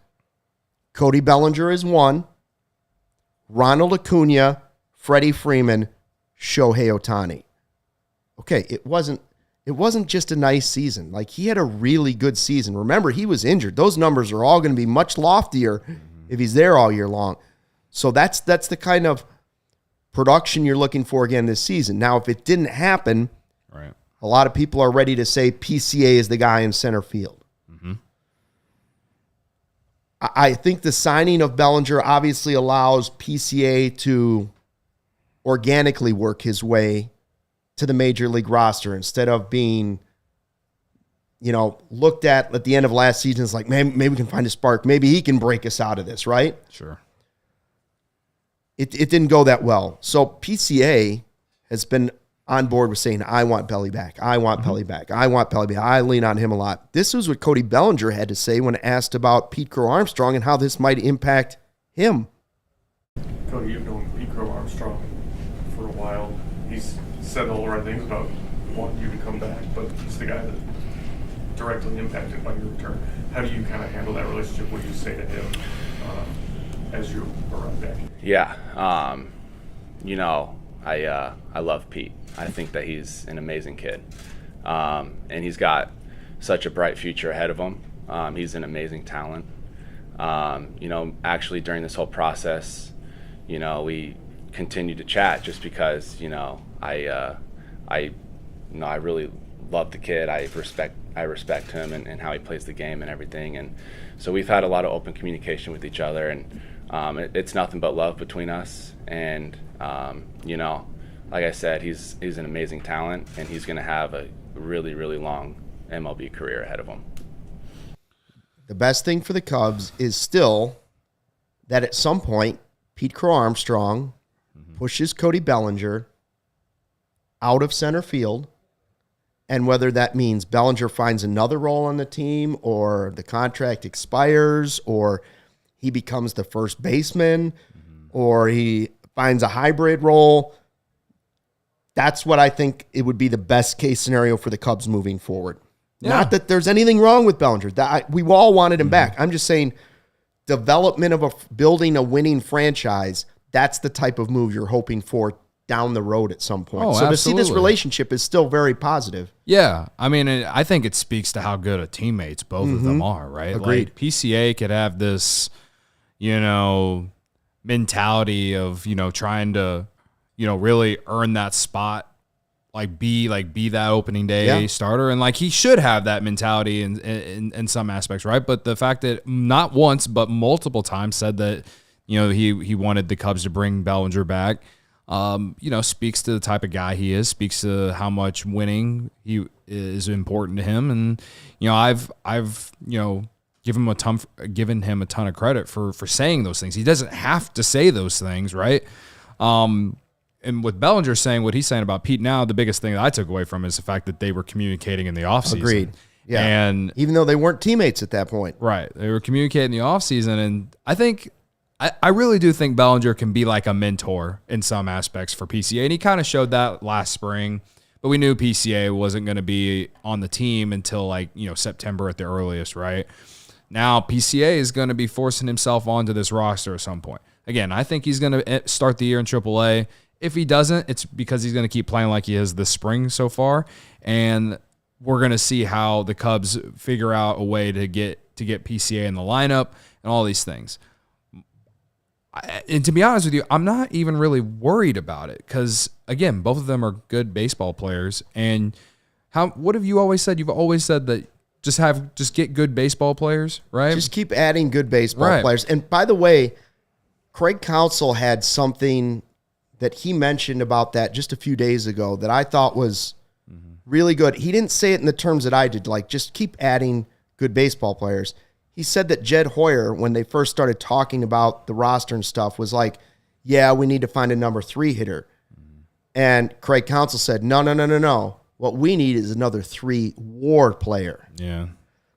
Cody Bellinger is one, Ronald Acuna, Freddie Freeman, Shohei Ohtani. Okay, it wasn't just a nice season. Like, he had a really good season. Remember, he was injured. Those numbers are all going to be much loftier if he's there all year long. So that's the kind of production you're looking for again this season. Now, if it didn't happen, right, a lot of people are ready to say PCA is the guy in center field. I think the signing of Bellinger obviously allows PCA to organically work his way to the major league roster instead of being, looked at the end of last season as like, man, maybe we can find a spark. Maybe he can break us out of this, right? Sure. It didn't go that well. So PCA has been on board with saying, I want Belli back. I want Belli back. I want Belli back. I lean on him a lot. This is what Cody Bellinger had to say when asked about Pete Crow Armstrong and how this might impact him. Cody, you've known Pete Crow Armstrong for a while. He's said all the right things about wanting you to come back, but he's the guy that directly impacted by your return. How do you kind of handle that relationship? What do you say to him as you arrive back? Yeah, I love Pete. I think that he's an amazing kid, and he's got such a bright future ahead of him. He's an amazing talent. Actually during this whole process, we continued to chat just because, I really love the kid. I respect him and how he plays the game and everything. And so we've had a lot of open communication with each other, and it's nothing but love between us. And like I said, he's an amazing talent, and he's going to have a really, really long MLB career ahead of him. The best thing for the Cubs is still that at some point, Pete Crow Armstrong pushes Cody Bellinger out of center field, and whether that means Bellinger finds another role on the team or the contract expires or he becomes the first baseman or he finds a hybrid role, that's what I think it would be the best case scenario for the Cubs moving forward. Yeah. Not that there's anything wrong with Bellinger. We all wanted him back. I'm just saying development of building a winning franchise, that's the type of move you're hoping for down the road at some point. So to see this relationship is still very positive. Yeah. I mean, I think it speaks to how good of teammates both of them are, right? Agreed. Like PCA could have this, mentality of, trying to, really earn that spot, be that opening day starter. And he should have that mentality in some aspects, right? But the fact that not once, but multiple times said that, he wanted the Cubs to bring Bellinger back, speaks to the type of guy he is, speaks to how much winning is important to him. And, I've given him a ton of credit for saying those things. He doesn't have to say those things, right? And with Bellinger saying what he's saying about Pete now, the biggest thing that I took away from is the fact that they were communicating in the offseason. Agreed. Yeah. And even though they weren't teammates at that point. Right. They were communicating in the offseason. And I think, I really do think Bellinger can be like a mentor in some aspects for PCA. And he kind of showed that last spring. But we knew PCA wasn't going to be on the team until September at the earliest, right? Now PCA is going to be forcing himself onto this roster at some point. Again, I think he's going to start the year in AAA. If he doesn't, it's because he's going to keep playing like he is this spring so far. And we're going to see how the Cubs figure out a way to get PCA in the lineup and all these things. And to be honest with you, I'm not even really worried about it because, again, both of them are good baseball players. And what have you always said? You've always said that just get good baseball players, right? Just keep adding good baseball players. And by the way, Craig Counsell had something that he mentioned about that just a few days ago that I thought was really good. He didn't say it in the terms that I did, just keep adding good baseball players. He said that Jed Hoyer, when they first started talking about the roster and stuff, was like, yeah, we need to find a number 3 hitter. And Craig Counsell said, no. What we need is another 3 WAR player. Yeah.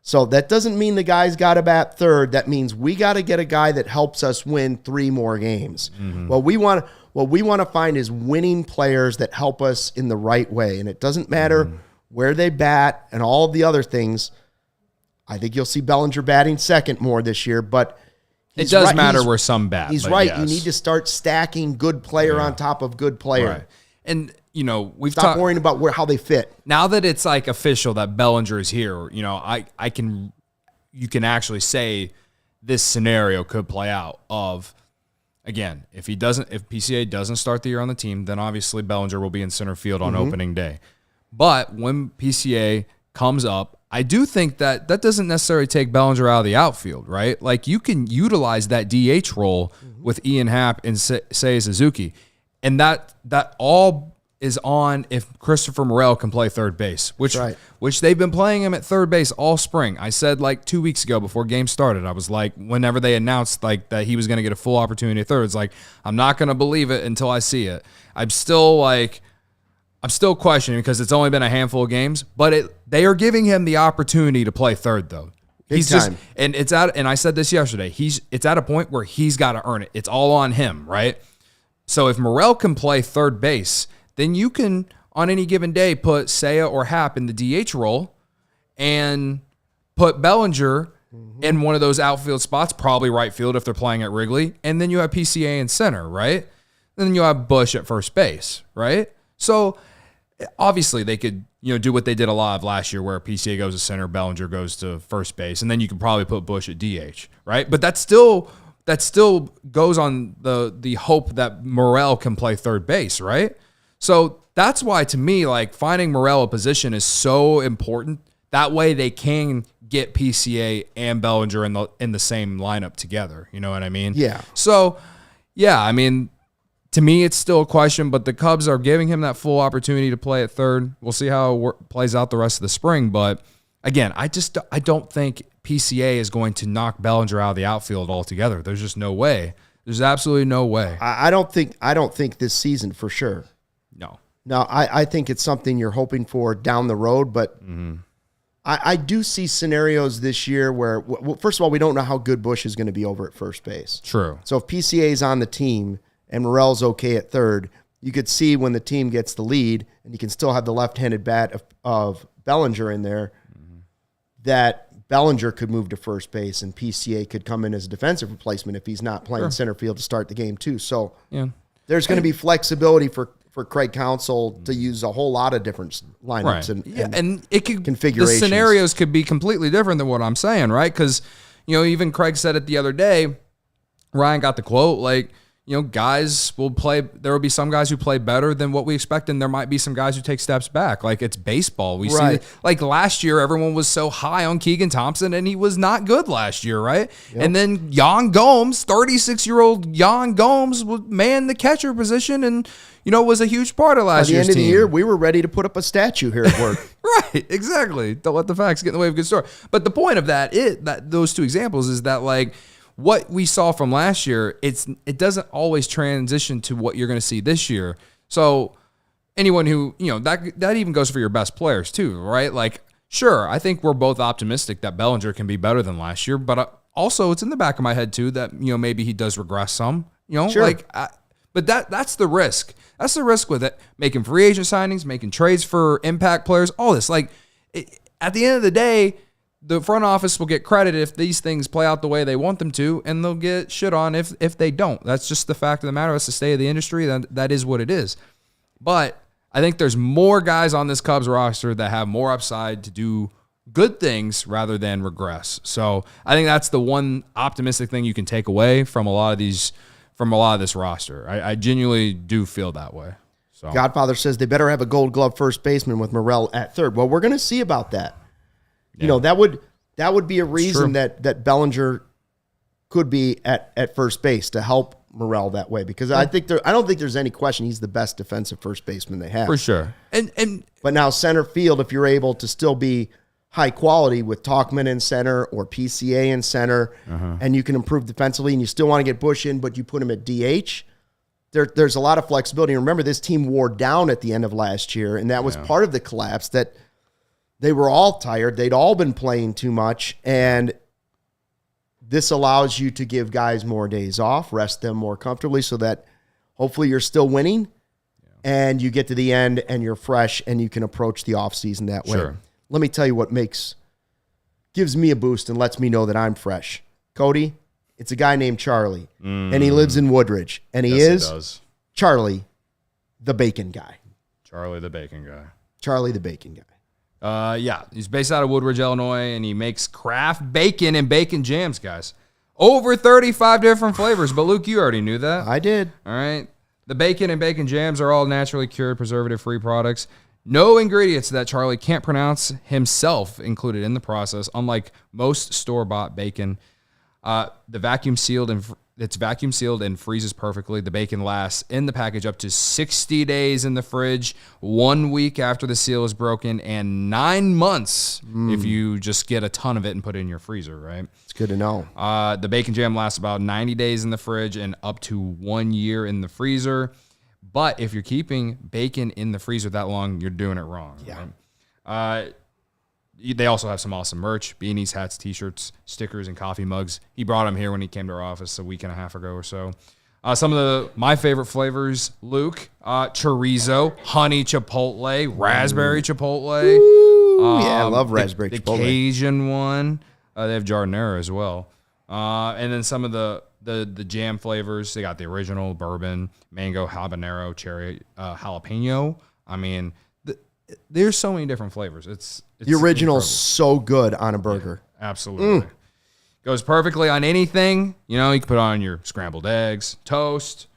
So that doesn't mean the guy's got to bat third. That means we got to get a guy that helps us win 3 more games. What we want to find is winning players that help us in the right way. And it doesn't matter where they bat and all of the other things. I think you'll see Bellinger batting second more this year, but it does matter where some bat. He's right. Yes. You need to start stacking good player on top of good player. Right. And, we've Stop worrying about how they fit. Now that it's official that Bellinger is here, you can actually say this scenario could play out of, again, if PCA doesn't start the year on the team, then obviously Bellinger will be in center field on opening day. But when PCA comes up I do think that doesn't necessarily take Bellinger out of the outfield, right? Like you can utilize that DH role with Ian Happ and Seiya Suzuki, and that all is on if Christopher Morel can play third base, which they've been playing him at third base all spring. I said like 2 weeks ago before games started, I was like, whenever they announced like that he was going to get a full opportunity at third, it's like I'm not going to believe it until I see it. I'm still questioning because it's only been a handful of games, but they are giving him the opportunity to play third though. He's time. And I said this yesterday. It's at a point where he's got to earn it. It's all on him, right? So if Morel can play third base, then you can on any given day put Seiya or Happ in the DH role and put Bellinger in one of those outfield spots, probably right field if they're playing at Wrigley, and then you have PCA in center, right? And then you have Bush at first base, right? So obviously they could, do what they did a lot of last year where PCA goes to center, Bellinger goes to first base, and then you could probably put Bush at DH, right? But that still goes on the hope that Morel can play third base, right? So that's why, to me, like finding Morel a position is so important. That way they can get PCA and Bellinger in the same lineup together. You know what I mean? Yeah. So, yeah, I mean, to me, it's still a question, but the Cubs are giving him that full opportunity to play at third. We'll see how it plays out the rest of the spring. But again, I don't think PCA is going to knock Bellinger out of the outfield altogether. There's just no way. There's absolutely no way. I don't think this season for sure. No, I think it's something you're hoping for down the road, but I do see scenarios this year where, first of all, we don't know how good Bush is going to be over at first base. True. So if PCA is on the team and Morel's okay at third, you could see when the team gets the lead and you can still have the left-handed bat of Bellinger in there, that Bellinger could move to first base and PCA could come in as a defensive replacement if he's not playing center field to start the game too. So there's going to be flexibility for Craig Counsell to use a whole lot of different lineups and it could configurations. The scenarios could be completely different than what I'm saying, right? Because even Craig said it the other day. Ryan got the quote like, guys will play. There will be some guys who play better than what we expect, and there might be some guys who take steps back. Like it's baseball. We see, like last year, everyone was so high on Keegan Thompson, and he was not good last year, right? Yep. And then Yan Gomes, 36-year-old Yan Gomes, would man the catcher position, and was a huge part of last year's team. By the end of the year, we were ready to put up a statue here at work. Right, exactly. Don't let the facts get in the way of a good story. But the point of that those two examples is that like, what we saw from last year, it doesn't always transition to what you're going to see this year. So anyone who, that even goes for your best players too, right? Like, sure, I think we're both optimistic that Bellinger can be better than last year, but also it's in the back of my head too that, maybe he does regress some, sure. But that's the risk. That's the risk with it. Making free agent signings, making trades for impact players, all this. Like, at the end of the day, the front office will get credit if these things play out the way they want them to, and they'll get shit on if they don't. That's just the fact of the matter. That's the state of the industry. That is what it is. But I think there's more guys on this Cubs roster that have more upside to do good things rather than regress. So I think that's the one optimistic thing you can take away from a lot of this roster. I genuinely do feel that way. So Godfather says they better have a Gold Glove first baseman with Morel at third. Well, we're going to see about that. Yeah. That would be a reason that Bellinger could be at first base to help Morel that way, because I don't think there's any question he's the best defensive first baseman they have. For sure. But now center field, if you're able to still be high quality with Tauchman in center or PCA in center, and you can improve defensively and you still want to get Bush in, but you put him at DH, there's a lot of flexibility. And remember, this team wore down at the end of last year, and that was part of the collapse, that they were all tired. They'd all been playing too much, and this allows you to give guys more days off, rest them more comfortably, so that hopefully you're still winning and you get to the end and you're fresh and you can approach the offseason that way. Sure. Let me tell you what gives me a boost and lets me know that I'm fresh. Cody, it's a guy named Charlie, and he lives in Woodridge, and he is Charlie the Bacon Guy. Charlie the Bacon Guy. Charlie the Bacon Guy. He's based out of Woodridge, Illinois, and he makes craft bacon and bacon jams, guys. Over 35 different flavors, but Luke, you already knew that. I did. All right. The bacon and bacon jams are all naturally cured, preservative-free products. No ingredients that Charlie can't pronounce himself included in the process, unlike most store-bought bacon. It's vacuum sealed and freezes perfectly. The bacon lasts in the package up to 60 days in the fridge, 1 week after the seal is broken, and 9 months if you just get a ton of it and put it in your freezer, right? It's good to know. The bacon jam lasts about 90 days in the fridge and up to 1 year in the freezer. But if you're keeping bacon in the freezer that long, you're doing it wrong. Yeah. Right? They also have some awesome merch, beanies, hats, T-shirts, stickers, and coffee mugs. He brought them here when he came to our office a week and a half ago or so. Some of my favorite flavors, Luke, chorizo, honey chipotle, raspberry chipotle. Ooh, yeah, I love raspberry the chipotle. Cajun one. They have jardinera as well. And then some of the jam flavors. They got the original bourbon, mango, habanero, cherry, jalapeno. I mean, there's so many different flavors. It's the original's incredible. So good on a burger. Yeah, absolutely. Goes perfectly on anything. You know, you can put it on your scrambled eggs, toast,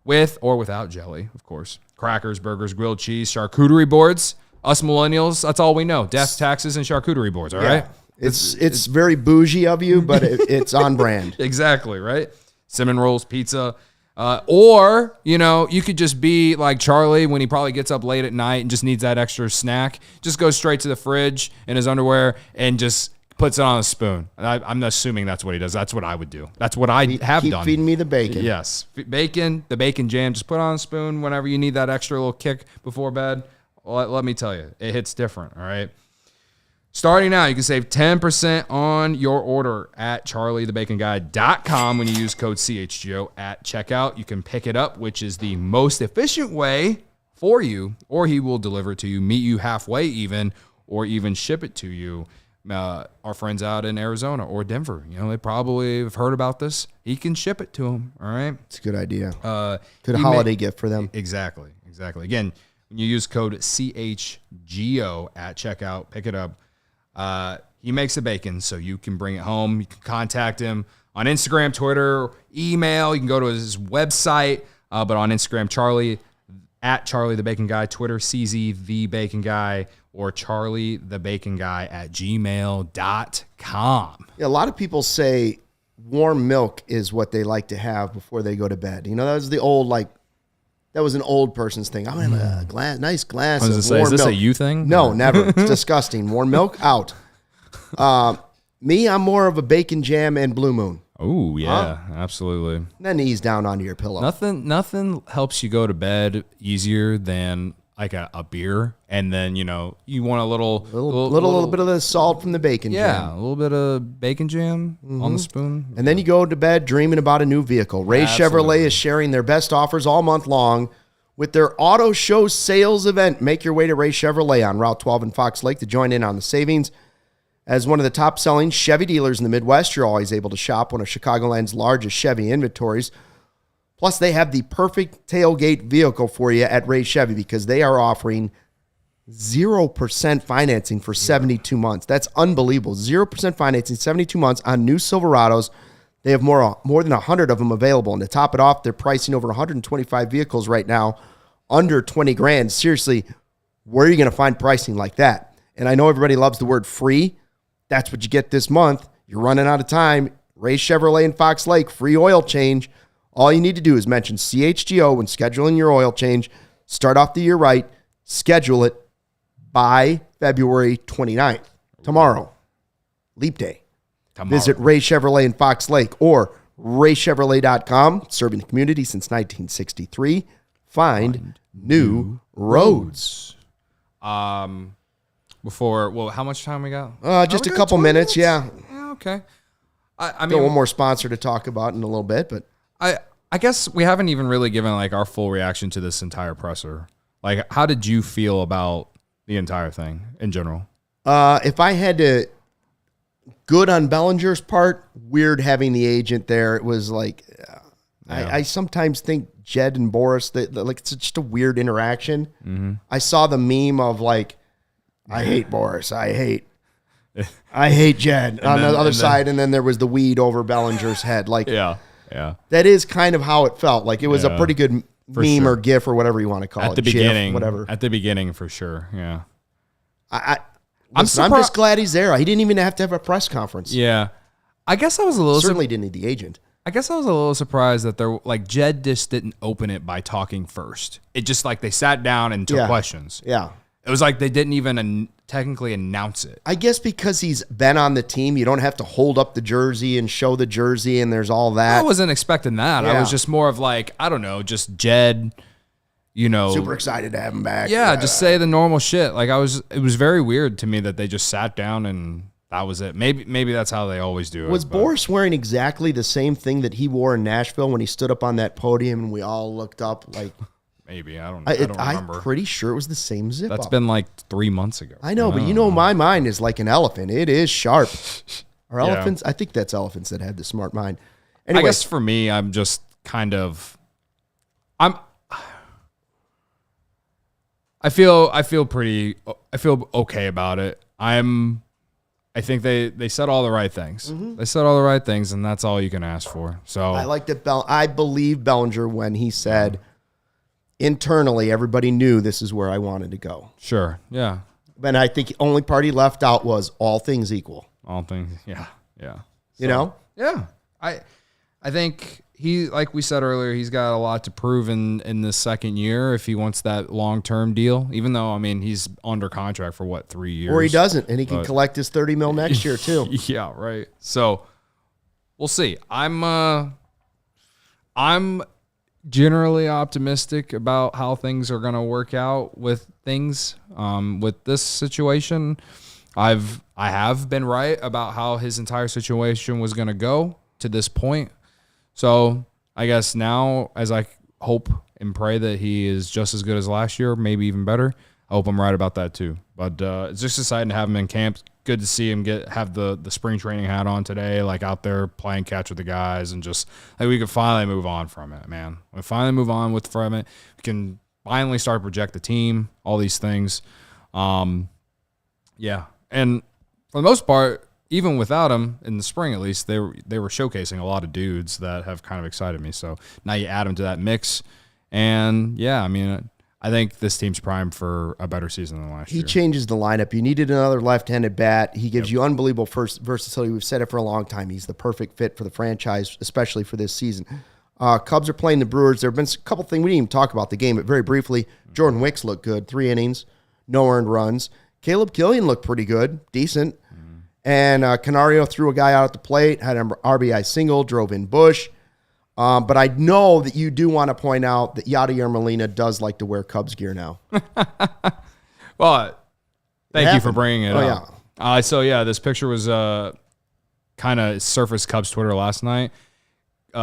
with or without jelly, of course. Crackers, burgers, grilled cheese, charcuterie boards. Us millennials, that's all we know. Death, taxes, and charcuterie boards, all right? It's very bougie of you, but it's on brand. Exactly, right? Cinnamon rolls, pizza. Or, you know, you could just be like Charlie when he probably gets up late at night and just needs that extra snack. Just goes straight to the fridge in his underwear and just puts it on a spoon. I'm assuming that's what he does. That's what I would do. That's what I have Keep done. feeding me the bacon. Yes. Bacon, the bacon jam, just put it on a spoon whenever you need that extra little kick before bed. Let me tell you, it hits different, all right? Starting now, you can save 10% on your order at charliethebaconguy.com when you use code CHGO at checkout. You can pick it up, which is the most efficient way for you, or he will deliver it to you, meet you halfway even, or even ship it to you. Our friends out in Arizona or Denver, you know, they probably have heard about this. He can ship it to them, all right? It's a good idea. Good holiday gift for them. Exactly. Again, when you use code CHGO at checkout, pick it up. He makes the bacon, so you can bring it home. You can contact him on Instagram, Twitter, email. You can go to his website, but on Instagram, at Charlie the Bacon Guy, Twitter, CZ the Bacon Guy, or charliethebaconguy@gmail.com. Yeah, a lot of people say warm milk is what they like to have before they go to bed. You know, that was that was an old person's thing. I'm going to have a nice glass of warm milk. Is this a you thing? No, never. It's disgusting. Warm milk, out. Me, I'm more of a bacon jam and Blue Moon. Oh, yeah, absolutely. Then ease down onto your pillow. Nothing helps you go to bed easier than like a beer, and then, you know, you want a little bit of the salt from the bacon jam. Yeah, a little bit of bacon jam on the spoon. And then you go to bed dreaming about a new vehicle. Ray Chevrolet is sharing their best offers all month long with their auto show sales event. Make your way to Ray Chevrolet on Route 12 in Fox Lake to join in on the savings. As one of the top-selling Chevy dealers in the Midwest, you're always able to shop one of Chicagoland's largest Chevy inventories. Plus, they have the perfect tailgate vehicle for you at Ray Chevy because they are offering 0% financing for 72 months. That's unbelievable. 0% financing, 72 months on new Silverados. They have more than 100 of them available. And to top it off, they're pricing over 125 vehicles right now under 20 grand. Seriously, where are you going to find pricing like that? And I know everybody loves the word free. That's what you get this month. You're running out of time. Ray Chevrolet in Fox Lake, free oil change. All you need to do is mention CHGO when scheduling your oil change. Start off the year right. Schedule it by February 29th. Tomorrow. Leap day. Visit Ray Chevrolet in Fox Lake or raychevrolet.com. Serving the community since 1963. Find new roads. How much time we got? Just a couple minutes, yeah. Okay. I Got mean, one more sponsor to talk about in a little bit, but I guess we haven't even really given like our full reaction to this entire presser. Like, how did you feel about the entire thing in general? If I had to, good on Bellinger's part, weird having the agent there. It was like, I sometimes think Jed and Boras, like it's just a weird interaction. Mm-hmm. I saw the meme of like, I hate Boras, I hate Jed on the other side, and then there was the weed over Bellinger's head. Like, yeah. That is kind of how it felt. Like it was a pretty good meme or GIF or whatever you want to call it. At the beginning, whatever. At the beginning, for sure. Yeah. I'm just glad he's there. He didn't even have to have a press conference. Yeah. I guess I was a little certainly didn't need the agent. I guess I was a little surprised that Jed just didn't open it by talking first. It just they sat down and took questions. Yeah. It was like they didn't even technically announce it. I guess because he's been on the team, you don't have to hold up the jersey and show the jersey, and there's all that. I wasn't expecting that. Yeah. I was just more of I don't know, just Jed, super excited to have him back. Yeah, just say the normal shit. It was very weird to me that they just sat down and that was it. Maybe that's how they always do it. Was Boras wearing exactly the same thing that he wore in Nashville when he stood up on that podium and we all looked up Maybe. I don't remember. I'm pretty sure it was the same zip That's up. been 3 months ago. I know, but my mind is like an elephant. It is sharp. Are elephants? I think that's elephants that had the smart mind. Anyway, I guess for me, I'm just kind of I feel okay about it. I think they said all the right things. Mm-hmm. They said all the right things, and that's all you can ask for. So I like that. I believe Bellinger when he said internally everybody knew this is where I wanted to go. Sure, yeah. And I think the only part he left out was all things equal. All things, yeah. So, Yeah. I think he, like we said earlier, he's got a lot to prove in this second year if he wants that long-term deal, even though, he's under contract for 3 years. Or he doesn't, and he can collect his $30 million next year too. Yeah, right. So we'll see. I'm generally optimistic about how things are going to work out with things. With this situation, I have been right about how his entire situation was going to go to this point. So I guess now, as I hope and pray that he is just as good as last year, maybe even better, I hope I'm right about that too. But it's just exciting to have him in camp. Good to see him have the spring training hat on today, out there playing catch with the guys, and just we could finally move on from it, man. We finally move on from it. We can finally start to project the team, all these things. Yeah, and for the most part, even without him in the spring, at least they were showcasing a lot of dudes that have kind of excited me. So now you add them to that mix, and yeah, I think this team's primed for a better season than last year. He changes the lineup. You needed another left-handed bat. He gives you unbelievable versatility. We've said it for a long time. He's the perfect fit for the franchise, especially for this season. Cubs are playing the Brewers. There have been a couple things. We didn't even talk about the game, but very briefly, Jordan Wicks looked good. 3 innings, no earned runs. Caleb Killian looked pretty good, decent. And Canario threw a guy out at the plate, had an RBI single, drove in Bush. But I know that you do want to point out that Yadier Molina does like to wear Cubs gear now. Well, thank you for bringing it up. Yeah. So, yeah, this picture was kind of surfaced Cubs Twitter last night.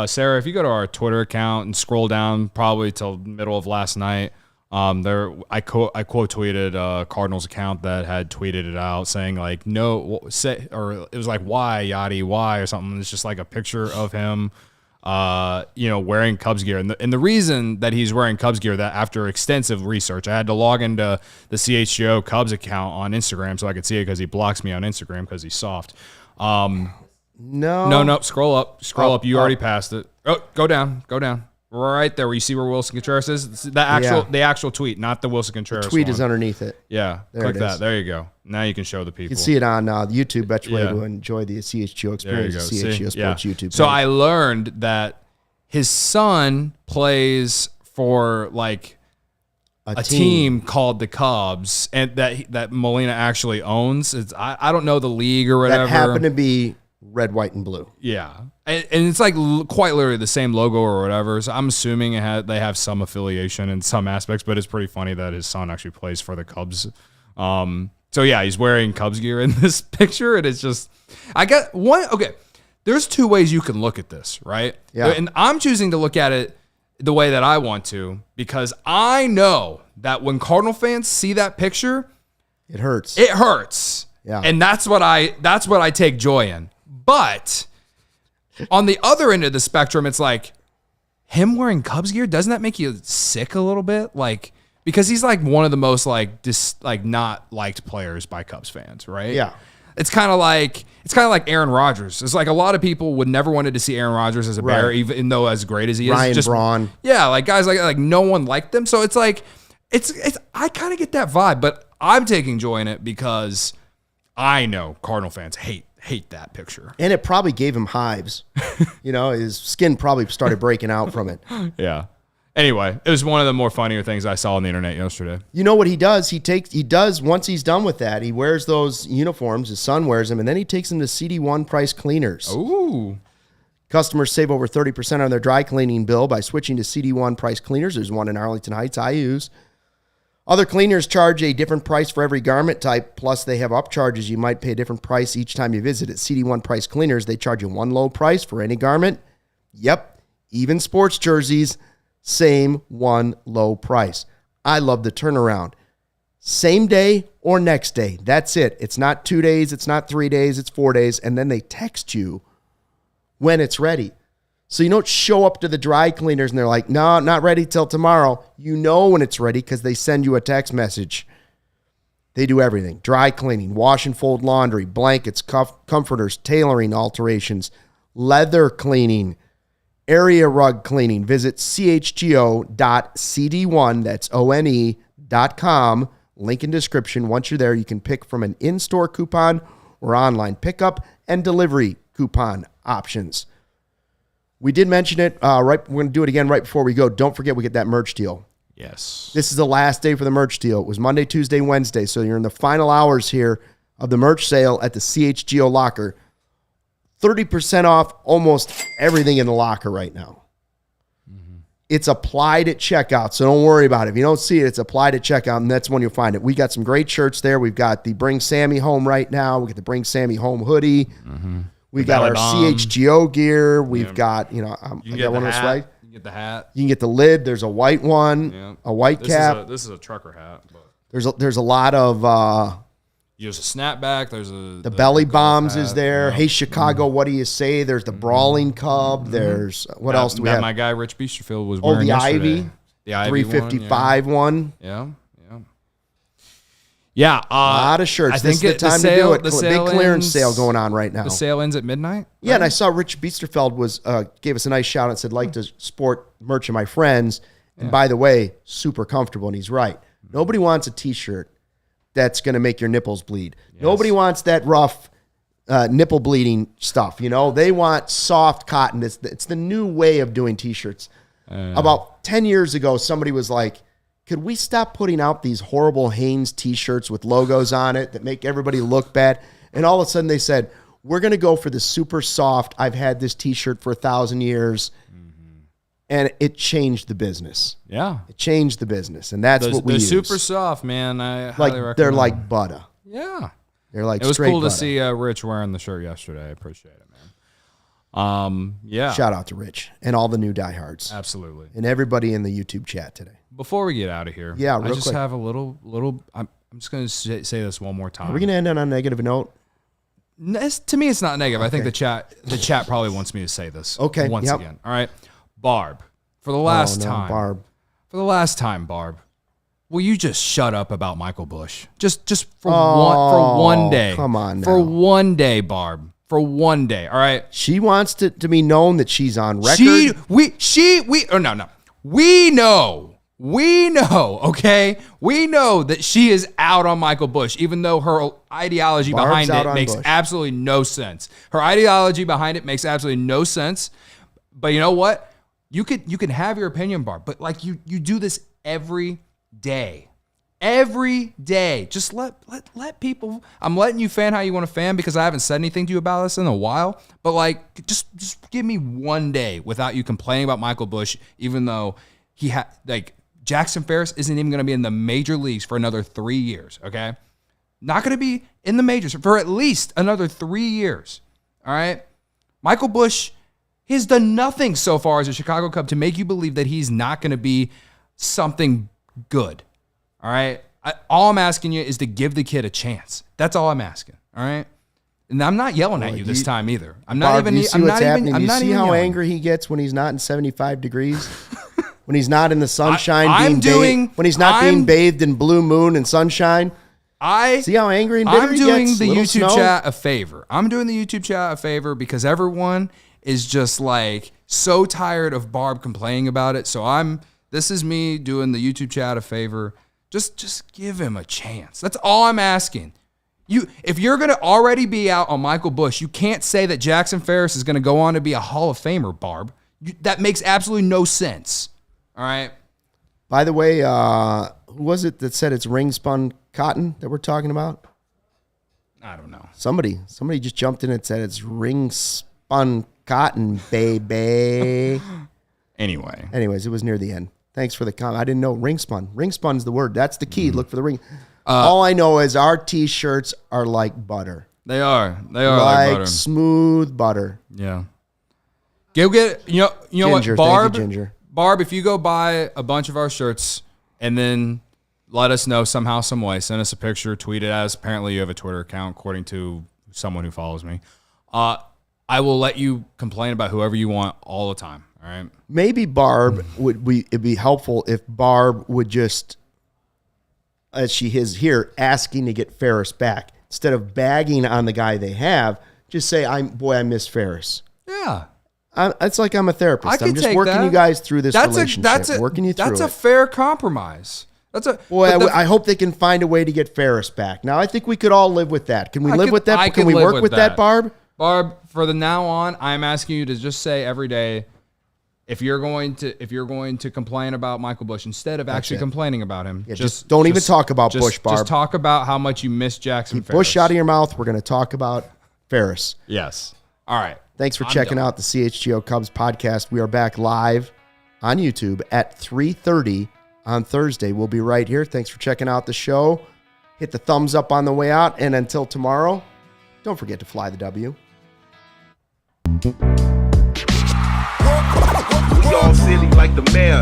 Sarah, if you go to our Twitter account and scroll down probably till middle of last night, I quote tweeted Cardinals account that had tweeted it out saying or it was why Yachty, why or something. It's just a picture of him, wearing Cubs gear. And the reason that he's wearing Cubs gear, that after extensive research, I had to log into the CHGO Cubs account on Instagram so I could see it because he blocks me on Instagram because he's soft. No. Scroll up. You already passed it. Oh, go down. Right there where you see where Wilson Contreras is. The actual tweet, not the Wilson Contreras tweet one. Is underneath it. Yeah. Click that. There you go. Now you can show the people. You can see it on YouTube. Bet you to enjoy the CHGO experience. CHGO Sports YouTube page. So I learned that his son plays for a team called the Cubs, and that Molina actually owns. I don't know the league or whatever. That happened to be red, white, and blue. Yeah. And it's quite literally the same logo or whatever. So I'm assuming they have some affiliation in some aspects, but it's pretty funny that his son actually plays for the Cubs. So yeah, he's wearing Cubs gear in this picture, and it's just, there's 2 ways you can look at this, right? Yeah. And I'm choosing to look at it the way that I want to, because I know that when Cardinal fans see that picture, it hurts. Yeah. And that's what I take joy in. But on the other end of the spectrum, it's him wearing Cubs gear, doesn't that make you sick a little bit? Because he's one of the most not liked players by Cubs fans, right? Yeah. It's kind of like Aaron Rodgers. It's like a lot of people would never wanted to see Aaron Rodgers as a Bear, even though as great as he is. Ryan Braun. Yeah, like guys like no one liked them. So it's like it's I kind of get that vibe, but I'm taking joy in it because I know Cardinal fans hate that picture. And it probably gave him hives. His skin probably started breaking out from it. Yeah. Anyway, it was one of the more funnier things I saw on the internet yesterday. You know what he does? He does once he's done with that, he wears those uniforms, his son wears them, and then he takes them to CD1 Price Cleaners. Ooh. Customers save over 30% on their dry cleaning bill by switching to CD1 Price Cleaners. There's one in Arlington Heights I use. Other cleaners charge a different price for every garment type, plus they have upcharges. You might pay a different price each time you visit. At CD1 Price Cleaners, they charge you one low price for any garment. Yep, even sports jerseys, same one low price. I love the turnaround. Same day or next day. That's it. It's not 2 days. It's not 3 days. It's 4 days. And then they text you when it's ready. So you don't show up to the dry cleaners and they're like, no, not ready till tomorrow. You know when it's ready because they send you a text message. They do everything. Dry cleaning, wash and fold laundry, blankets, comforters, tailoring alterations, leather cleaning, area rug cleaning. Visit chgo.cd1, that's one.com. Link in description. Once you're there, you can pick from an in-store coupon or online pickup and delivery coupon options. We did mention it. We're going to do it again right before we go. Don't forget we get that merch deal. Yes. This is the last day for the merch deal. It was Monday, Tuesday, Wednesday. So you're in the final hours here of the merch sale at the CHGO locker. 30% off almost everything in the locker right now. Mm-hmm. It's applied at checkout, so don't worry about it. If you don't see it, it's applied at checkout, and that's when you'll find it. We got some great shirts there. We've got the Bring Sammy Home right now. We got the Bring Sammy Home hoodie. Mm-hmm. We got our CHGO gear. We've got, I got one of those right. You can get the hat. You can get the lid. There's a white one, a white cap. This is a trucker hat. But there's a lot of. There's a snapback. There's the Belly Bombs is there. Yeah. Hey Chicago, what do you say? There's the Brawling Cub. Mm-hmm. There's what else do we have? My guy Rich Biesterfield was wearing the yesterday. Ivy, the Ivy 355 one. Yeah. Yeah, a lot of shirts. This is the time to do it. Big clearance sale going on right now. The sale ends at midnight? Yeah, right? And I saw Rich Biesterfeld gave us a nice shout out and said, like to sport merch of my friends. And by the way, super comfortable. And he's right. Nobody wants a T-shirt that's going to make your nipples bleed. Yes. Nobody wants that rough nipple bleeding stuff. They want soft cotton. It's the new way of doing T-shirts. About 10 years ago, somebody was like, could we stop putting out these horrible Hanes T-shirts with logos on it that make everybody look bad? And all of a sudden they said, we're going to go for the super soft. I've had this T-shirt for 1,000 years. Mm-hmm. And it changed the business. Yeah. It changed the business. And that's what we use. They're super soft, man. I highly recommend they're like butter. Yeah. They're like it was straight cool butter. To see Rich wearing the shirt yesterday. I appreciate it, man. Yeah. Shout out to Rich and all the new diehards. Absolutely. And everybody in the YouTube chat today. Before we get out of here, I just have a little. I'm just going to say this one more time. Are we going to end on a negative note? To me, it's not negative. Okay. I think the chat probably wants me to say this. Okay. Once again. All right, Barb. For the last time, Barb. For the last time, Barb. Will you just shut up about Michael Bush? Just for one day. Come on now. For one day, Barb. For one day. All right. She wants to be known that she's on record. We know, okay? We know that she is out on Michael Bush, even though her ideology behind it makes absolutely no sense. Her ideology behind it makes absolutely no sense. But you know what? You can have your opinion, Barb, but like you do this every day. Every day. Just let people. I'm letting you fan how you want to fan because I haven't said anything to you about this in a while. But like just give me one day without you complaining about Michael Bush, even though he had Jackson Ferris isn't even going to be in the major leagues for another 3 years, okay? Not going to be in the majors for at least another 3 years, all right? Michael Bush has done nothing so far as a Chicago Cub to make you believe that he's not going to be something good, all right? All I'm asking you is to give the kid a chance. That's all I'm asking, all right? And I'm not yelling at you this time either. I'm not Barb, even. You see what's happening? You see how angry he gets when he's not in 75 degrees? When he's not in the sunshine, when he's not being bathed in blue moon and sunshine, See how angry and bitter I'm he doing gets? the Little YouTube snow? chat a favor. I'm doing the YouTube chat a favor because everyone is just like so tired of Barb complaining about it. So this is me doing the YouTube chat a favor. Just give him a chance. That's all I'm asking. If you're going to already be out on Michael Busch, you can't say that Jackson Ferris is going to go on to be a Hall of Famer, Barb. That makes absolutely no sense. All right? By the way, who was it that said it's ring spun cotton that we're talking about? I don't know. Somebody just jumped in and said it's ring spun cotton, baby. Anyways, it was near the end. Thanks for the comment. I didn't know ring spun. Ring spun's the word. That's the key. Look for the ring. All I know is our T-shirts are like butter. They are like butter. Smooth butter. Yeah. Go get you know Ginger, what, Barb? thank you, Ginger. Barb, if you go buy a bunch of our shirts and then let us know somehow, some way, send us a picture, tweet it at us. Apparently you have a Twitter account, according to someone who follows me. I will let you complain about whoever you want all the time. All right. Maybe Barb it'd be helpful if Barb would just, as she is here, asking to get Ferris back. Instead of bagging on the guy they have, just say, I miss Ferris. Yeah. It's like I'm a therapist. I'm just take working that. you guys through this relationship. Working you through That's it. a fair compromise. I hope they can find a way to get Ferris back. Now, I think we could all live with that. Can we live with that? Can we work with that, Barb? Barb, for the now on, I'm asking you to just say every day, if you're going to complain about Michael Busch, instead of actually complaining about him, just don't even talk about Busch, Barb. Just talk about how much you miss Jackson Ferris. Busch out of your mouth. We're going to talk about Ferris. Yes. All right. Thanks for checking out the CHGO Cubs podcast. We are back live on YouTube at 3:30 on Thursday. We'll be right here. Thanks for checking out the show. Hit the thumbs up on the way out. And until tomorrow, don't forget to fly the W. We all silly like the mayor.